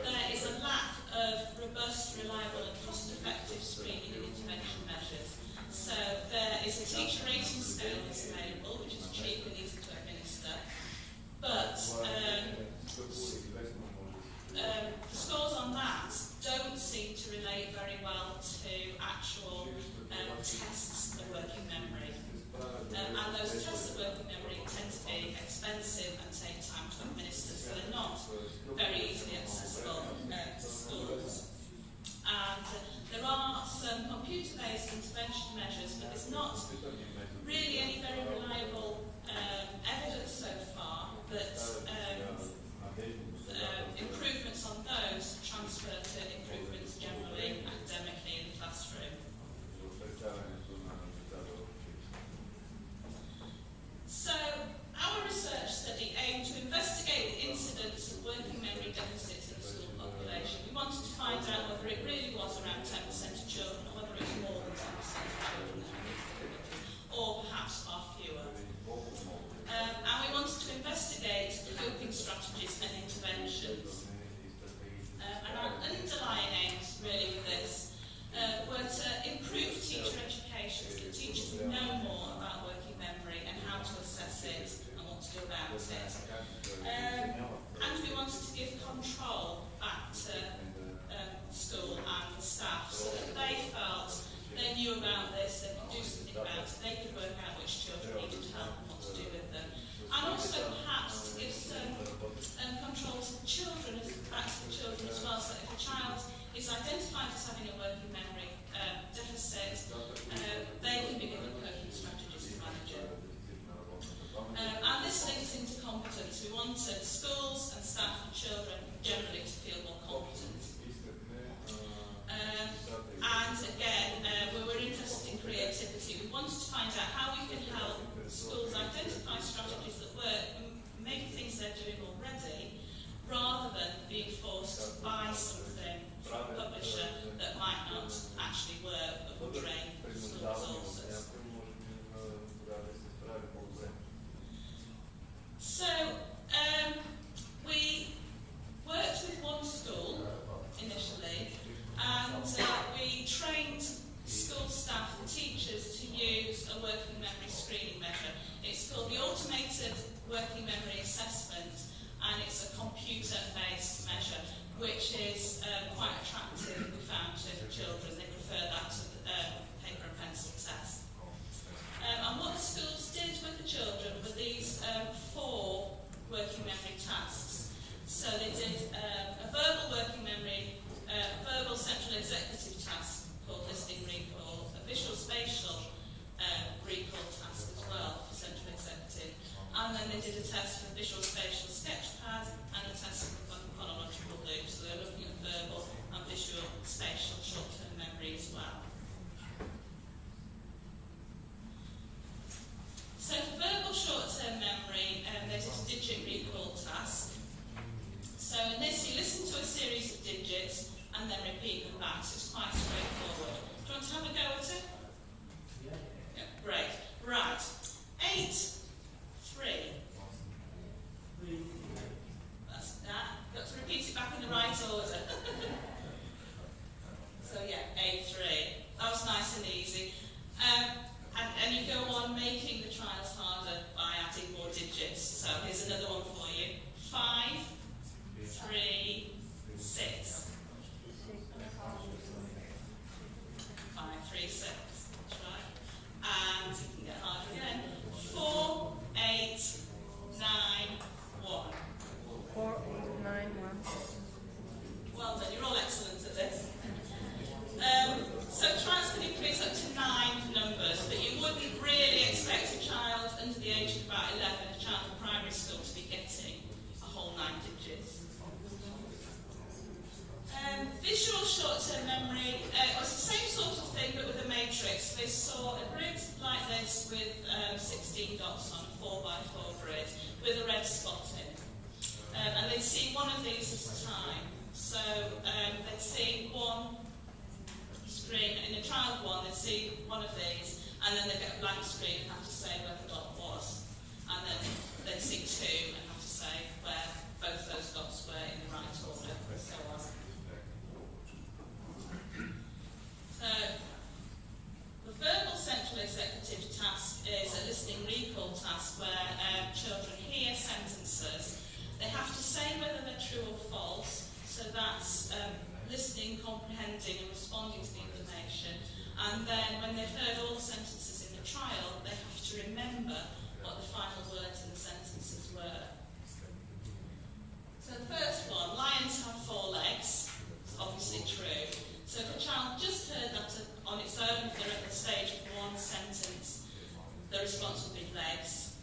there is a lack of robust, reliable and cost-effective screening and intervention measures. So there is a teacher rating scale that's available, which is cheap and easy to administer, but the scores on that don't seem to relate very well to actual tests of working memory. And those tests of working memory tend to be expensive and take time to administer, so they're not very easily accessible to schools. And there are some computer-based intervention measures, but there's not really any very reliable evidence so far that improvements on those transfer to improvements generally academically in the classroom. So, our research study aimed to investigate the incidence of working memory deficits in the school population. We wanted to find out whether it really was around 10% of children, or whether it was more than 10% of children that had difficulties, or perhaps far fewer. And we wanted to investigate coping strategies and interventions. And our underlying aims, really, with this were to improve teacher education, so that teachers know more about working memory and how to assess it and what to do about it. And we wanted to give control back to school and the staff, so that they felt they knew about this, they could do something about it, they could work correlated working memory assessment, and it's a computer-based measure, which is quite attractive, we found, to children. They prefer that to paper and pencil test. And what the schools did with the children were these 4 working memory tasks. So they did a verbal working memory, verbal central executive task called listening recall, a visual spatial recall task as well for central executive, and then they did a test for visual spatial sketchpad and a test for chronological loop. So they're looking at verbal and visual spatial short-term memory as well. So for verbal short-term memory, there's a digit recall task. So in this, you listen to a series of digits and then repeat them back. So it's quite straightforward. Do you want to have a go at it? Yeah. Great. Right. 8, 3. That's that. Got to repeat it back in the right order. So yeah, 8, 3. That was nice and easy. And you go on making the trials harder by adding more digits. So here's another one for you. 5, 3, 6. 5, 3, 6. That's right. And you can get harder again. 4, 8, 9, 1. 4, 8, 9, 1. Well done, you're all excellent at this. So trials can increase up to 9 numbers, but you wouldn't really expect a child under the age of about 11, a child in primary school, to be getting a whole 9 digits. Visual short-term memory was the same sort of thing, but with a matrix. They saw a grid like this with 16 dots on a 4x4 grid with a red spot in. And they'd see one of these at a time. So they'd see one screen. In a trial of one, they'd see one of these, and then they'd get a blank screen and have to say where the dot was. And then they'd see 2 and have to say where both those dots were in the right order, and so on. So, the verbal central executive task is a listening recall task where children hear sentences. They have to say whether they're true or false, so that's listening, comprehending and responding to the information. And then when they've heard all the sentences in the trial, they have to remember what the final words in the sentences were. So the first one, lions have 4 legs, obviously true. So if a child just heard that on its own, if they're at the stage of one sentence, the response would be legs.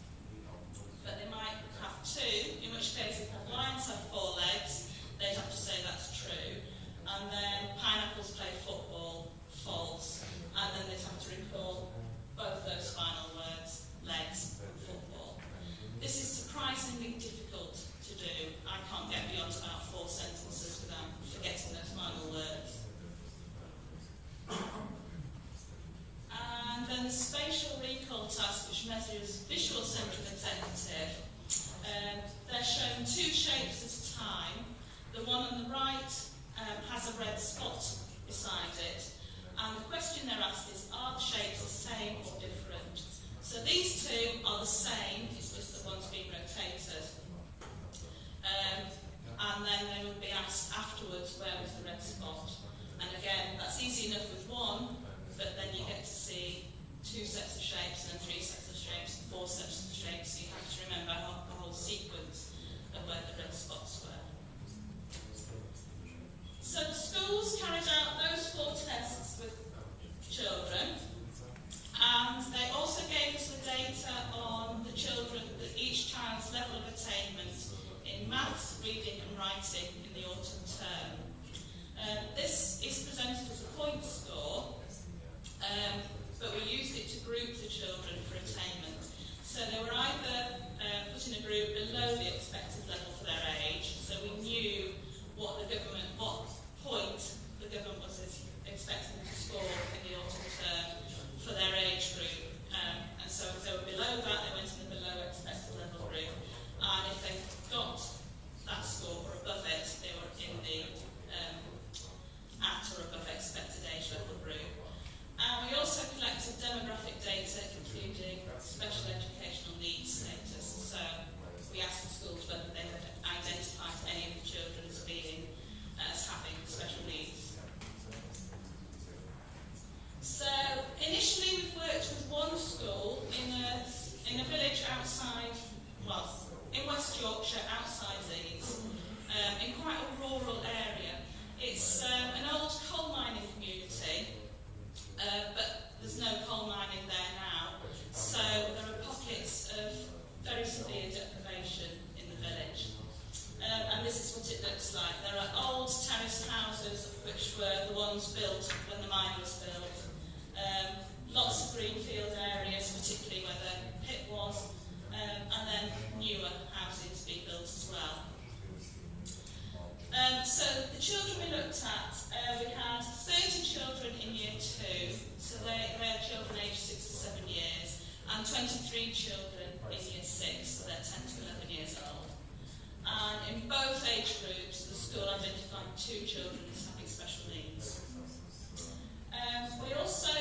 But they might have 2, in which case if lions have 4 legs, they'd have to say that's true. And then pineapples play football, false. And then they'd have to recall both those final words, legs and football. This is surprisingly difficult to do. I can't get beyond about 4 sentences without forgetting those final words. And then the spatial recall task, which measures visual central executive. They're shown 2 shapes at a time. The one on the right has a red spot beside it. And the question they're asked is, are the shapes the same or different? So these 2 are the same, it's just that one's been rotated. And then they would be asked afterwards, where was the red spot? And again, that's easy enough with 1, but then you get to see 2 sets of shapes, and then 3 sets of shapes, and 4 sets of shapes, so you have to remember the whole sequence of where the red spots were. So the schools carried out those 4 tests with children, and they also gave us the data on the children, each child's level of attainment in maths, reading and writing in the autumn term. This is presented as a point score, but we used it to group the children for attainment. So they were either put in a group below the expected level for their age, so we knew what point the government was expecting them to score in the autumn term for their age group. And so if they were below that, they went in the below expected level group. And if they got that score or above it, they were in the at or above expected age level group. And we also collected demographic data, including special educational needs well, in West Yorkshire, outside Leeds, in quite a rural area. It's an old coal mining community, but there's no coal mining there now, so there are pockets of very severe deprivation in the village. And this is what it looks like. There are old terraced houses, which were the ones built when the mine was built. Lots of greenfield areas, particularly where the pit was, and then newer houses being built as well. So the children we looked at, we had 30 children in year 2, so they are children aged 6 to 7 years, and 23 children in year 6, so they're 10 to 11 years old. And in both age groups, the school identified 2 children as having special needs. We also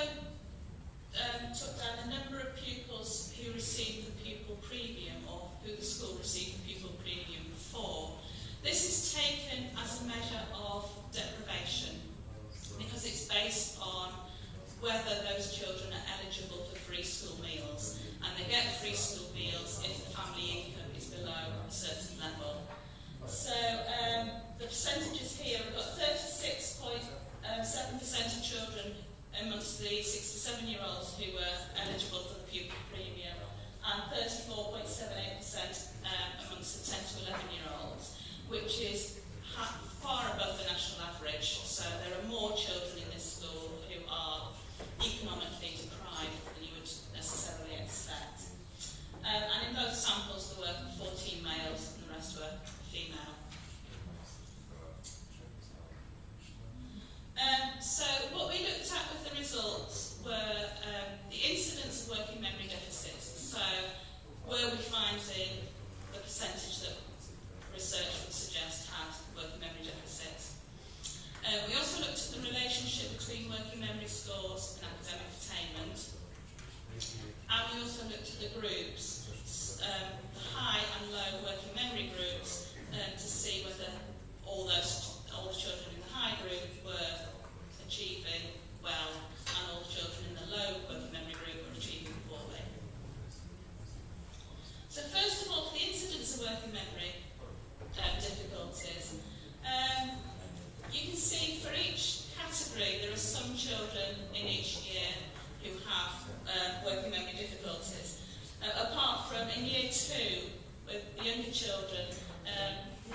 took down the number of pupils who received the pupil premium, or who the school received the pupil premium for. This is taken as a measure of deprivation, because it's based on whether those children are eligible for free school meals, and they get free school meals if the family income is below a certain level. So the percentages here, we've got 36.7% of children amongst the 6 to 7 year olds who were eligible for the pupil premium, and 34.78% amongst the 10 to 11 year olds, which is far above the national average. So there are more children in this school who are economically deprived than you would necessarily expect. And in both samples there were 14 males and the rest were female. So what we looked at with the results were the incidence of working memory deficits. So were we finding the percentage that research would suggest had working memory deficits? We also looked at the relationship between working memory scores and academic attainment. And we also looked at the groups, the high and low working memory groups, to see whether all the children in the high group were achieving well, and all the children in the low working memory group were achieving poorly. So first of all, for the incidence of working memory difficulties, you can see for each category there are some children in each year who have working memory difficulties. Apart from in year 2, with the younger children,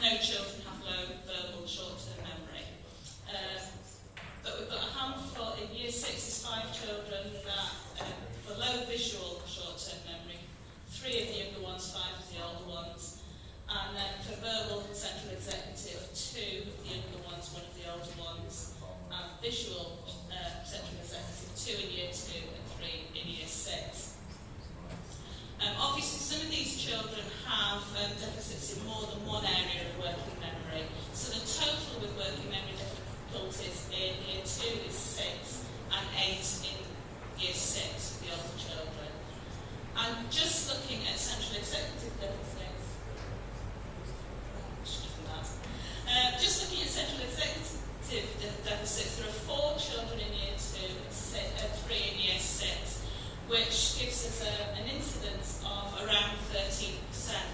no children have low verbal short-term memory. But we've got a handful in year 6 is 5 children that for low visual short-term memory, 3 of the younger ones, 5 of the older ones, and then for verbal central executive, 2 of the younger ones, 1 of the older ones, and visual central executive, 2 in year 2 and 3 in year 6. Obviously, some of these children have deficits in more than one area of working memory. So the total with working memory difficulties in year 2 is 6 and 8 in year 6 for the older children. And just looking at central executive deficits, just looking at central executive deficits, there are 4 children in year 2 and 3 in year 6, which gives us an incidence of around 13%.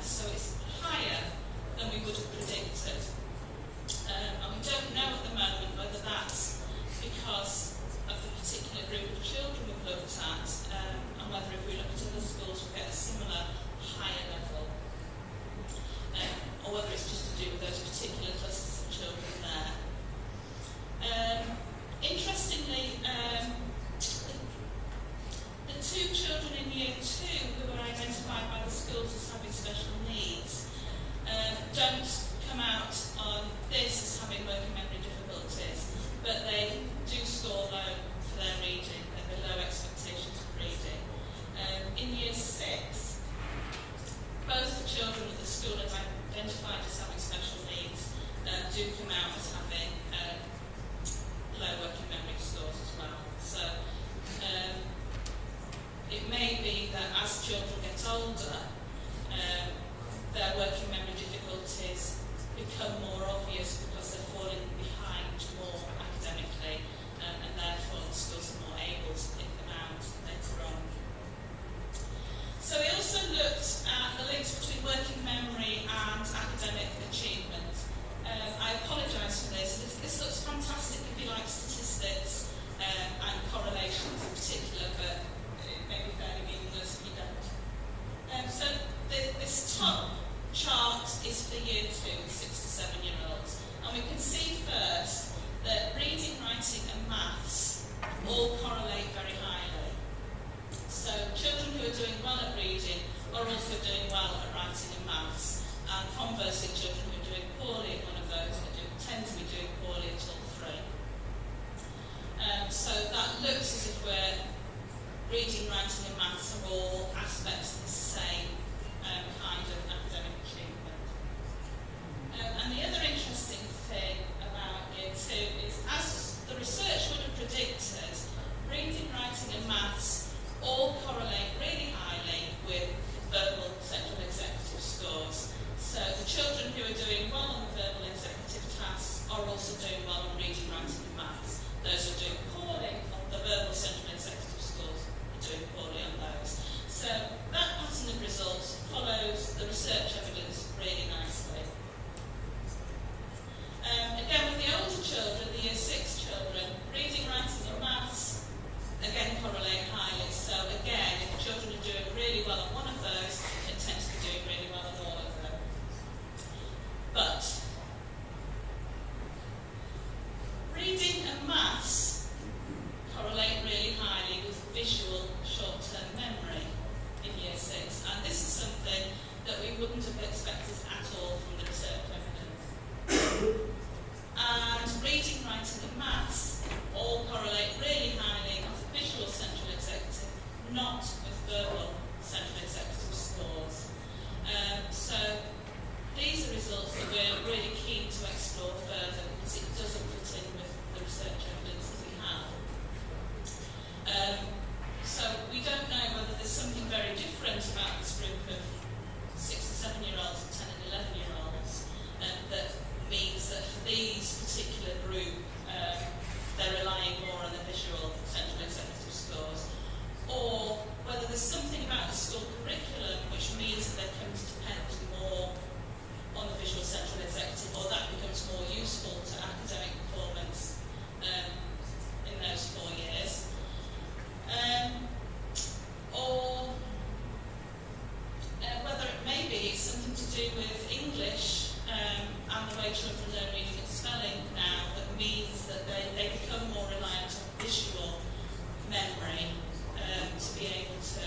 So it's higher than we would have predicted. And we don't know at the moment whether that's because of the particular group of children we've looked at, and whether if we look at other schools we'll get a similar higher level, or whether it's just to do with those particular clusters of children there. Interestingly, the 2 children in year 2 who were identified by the schools as having special needs don't come out on this as having working memory difficulties, but they do score low for their reading. They're below expectations for reading. In year 6, both the children that the school has identified as having special needs do come out as having low working memory scores as well. So it may be that as children get older, their working memory difficulties become more obvious because they're falling behind more academically, and therefore the schools are more able to pick them out later on. So we also looked at the links between wouldn't have expected at all from the research evidence. And reading, writing and maths all correlate really highly with visual central executive, not with verbal central executive scores. So these are results that we're really keen to explore further because it doesn't fit in with the research evidence that we have. So we don't know whether there's something very different about this group of 6 and 7-year-olds and 10 and 11-year-olds that means that for these particular group they're relying more on the visual central executive scores, or whether there's something about the school curriculum which means that they're coming to depend more on the visual central executive, or that becomes more useful to academic performance in those 4 years. Or whether it may be something to do with English and the way children learn reading and spelling now that means that they become more reliant on visual memory to be able to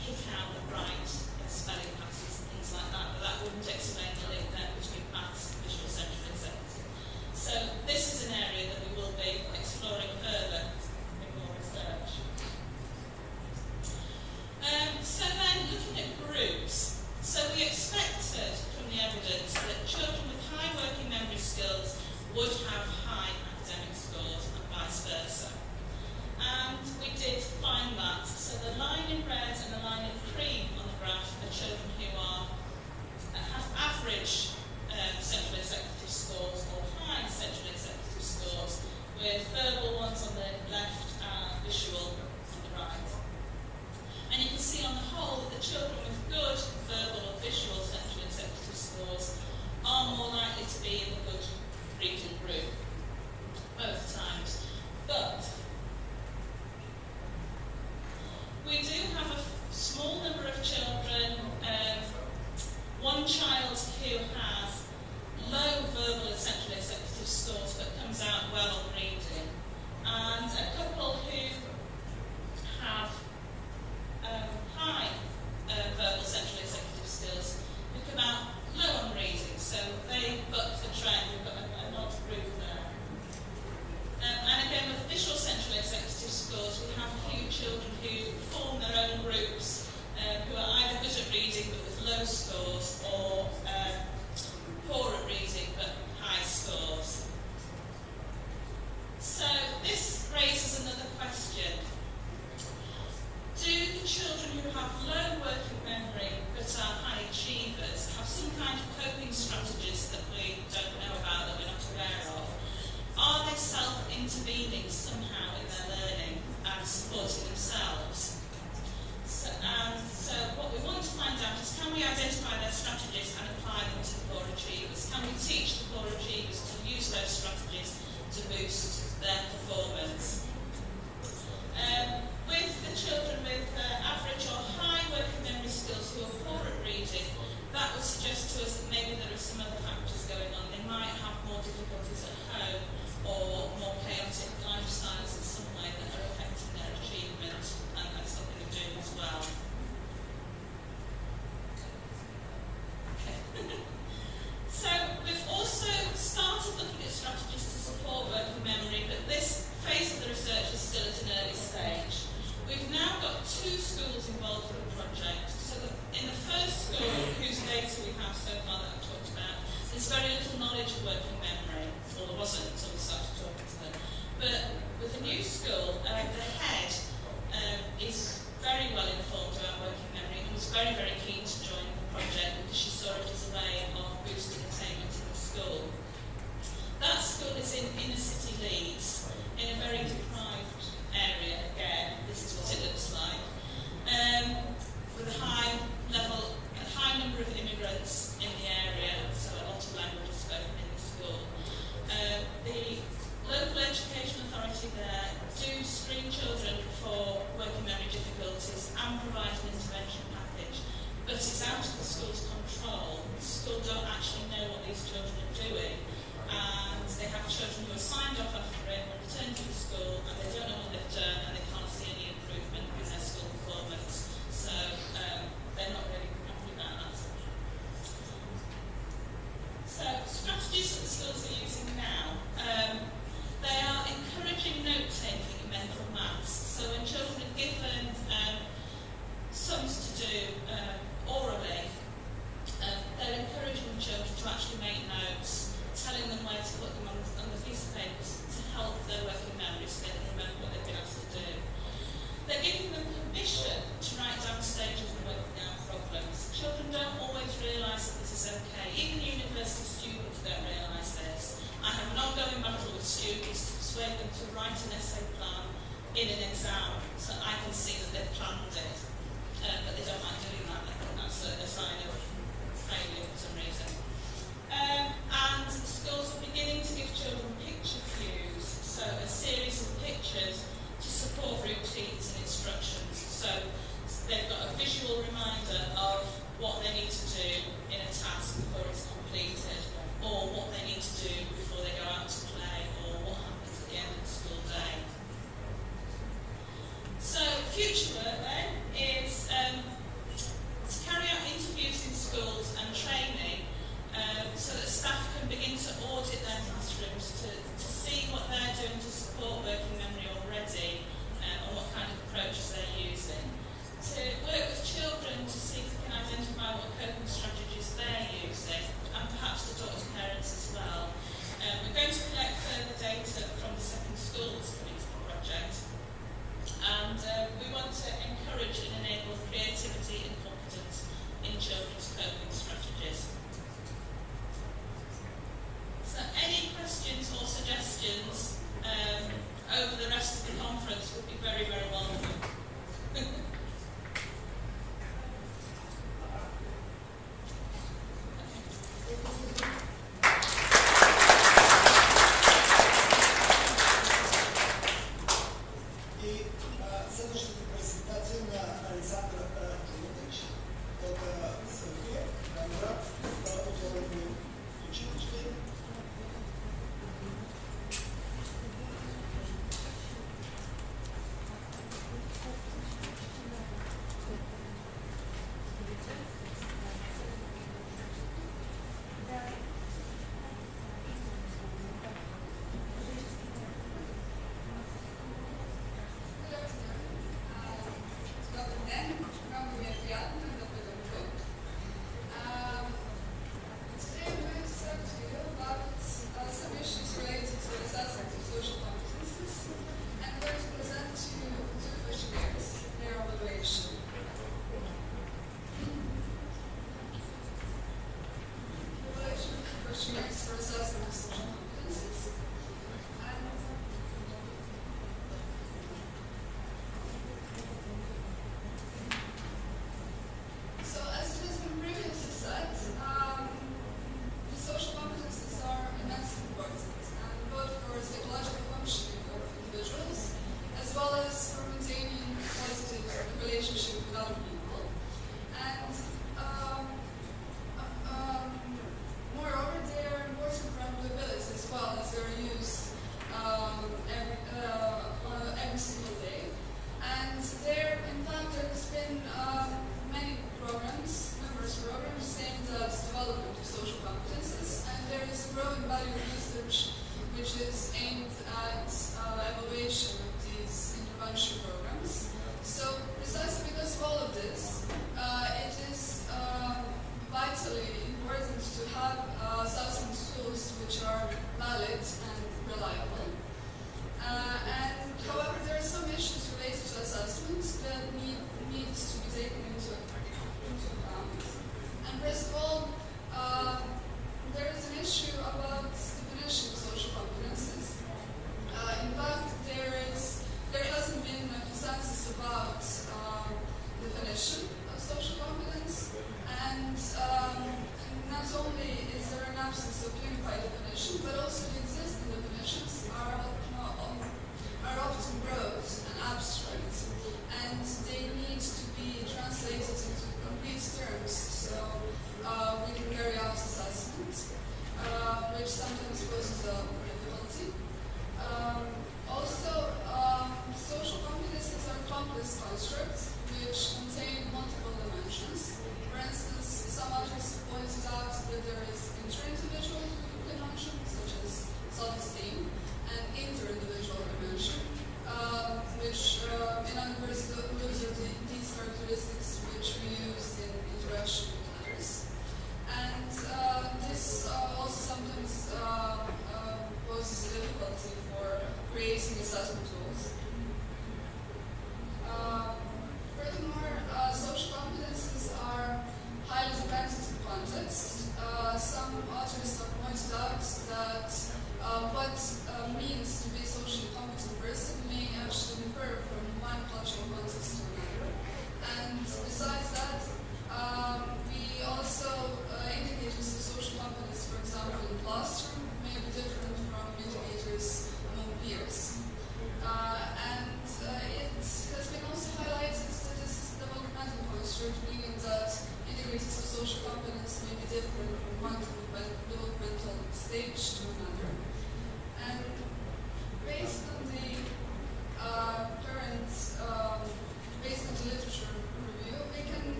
pick out the right spelling patterns and things like that, but that wouldn't explain the link then between maths and visual central executive. So this is an area that we will be exploring further in more research. So then, looking at groups, so we expected from the evidence that children with high working memory skills would have high academic scores and vice versa. And we did find that. So the line in red and the line in cream on the graph are children who have average central executive scores or high central executive scores, with verbal ones on the left and visual on the right. And you can see on the whole that the children with good verbal or visual central executive scores are more likely to be in the good reading group, both times. But we do have a small number of children, one child who has low verbal and central executive scores but comes out well on reading, and a couple who have high verbal central executive skills who come out low on reading, so they buck the trend. We've got an odd group there. And again, with visual central executive scores, we have a few children who form their own groups who are either good at reading but with low scores, or poor at reading but high scores. So this raises another question. Do the children who have low working memory but are high achievers have some kind of coping strategies that we don't know about, that we're not aware of? Are they self-intervening somehow in their learning and supporting themselves? So what we want to find out is, can we identify their strategies and apply them to the poor achievers? Can we teach the poor achievers to use those strategies to boost their performance? With the children with average or high working memory skills who are poor at reading, that would suggest to us that maybe there are some other factors going on. They might have more difficulties at home or more chaotic lifestyles in some way that are affecting their achievement, and that's something we're doing as well. Okay. So we've also started looking at strategies to support working memory, but this phase of the research is still at an early stage. We've now got 2 schools involved in the project. So in the first school, whose data we have so far that I've talked about, there's very little knowledge of working memory, or there wasn't until we started talking to them. But with the new school, the head is very well informed about working memory and was very, very keen to join the project because she saw it as a way of boosting attainment in the school. That school is in inner city Leeds, in a very deprived area. Again, this is what it looks like, with a high number of immigrants in the area, so a lot of languages spoken in the school. the students to persuade them to write an essay plan in an exam, so I can see that they've planned it. But they don't like doing that. I think that's a sign of failure for some reason. And schools are beginning to give children picture cues, so a series of pictures to support routines and instructions. So they've got a visual reminder of what they need to do in a task before it's completed, or what they need to do before they go out to play, or what happens at the end of the school day. So future work then is to carry out interviews in schools and training so that staff can begin to audit their classrooms to see what they're doing to support working memory already and what kind of approaches they're using. To work with children to see if we can identify what coping strategies they're using, and perhaps to talk to parents as well. We're going to collect further data from the second school that's coming to the project, and we want to encourage and enable creativity and competence in children's coping strategies. So any questions or suggestions over the rest of the conference would be very, very welcome. self-esteem, and interindividual dimension.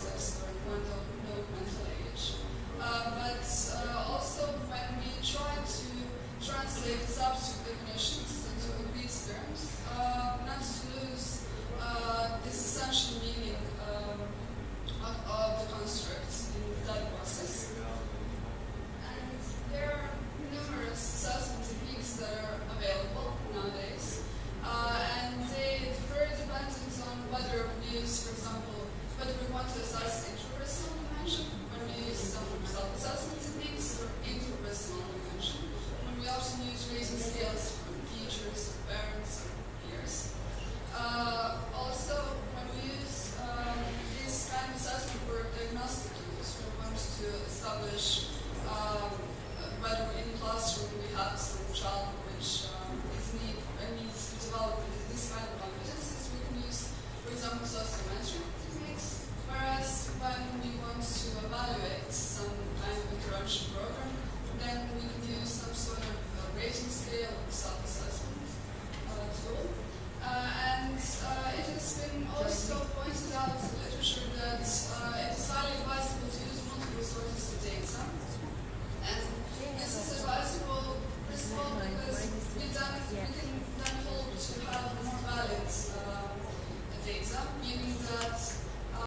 context or mental age. But also when we try to translate substitute definitions into these terms, not to lose this essential meaning of the constructs in that process. And there are numerous assessment techniques that are available nowadays, and they differ dependent on whether we use, for example, whether we want to assess interpersonal dimension, when we use some self-assessment techniques, or interpersonal dimension, when we often use rating scales from teachers, parents, or peers. Also, when we use this kind of assessment for diagnostic use, we want to establish whether in the classroom we have some child which needs to develop this kind of competences. We can use, for example, sociometric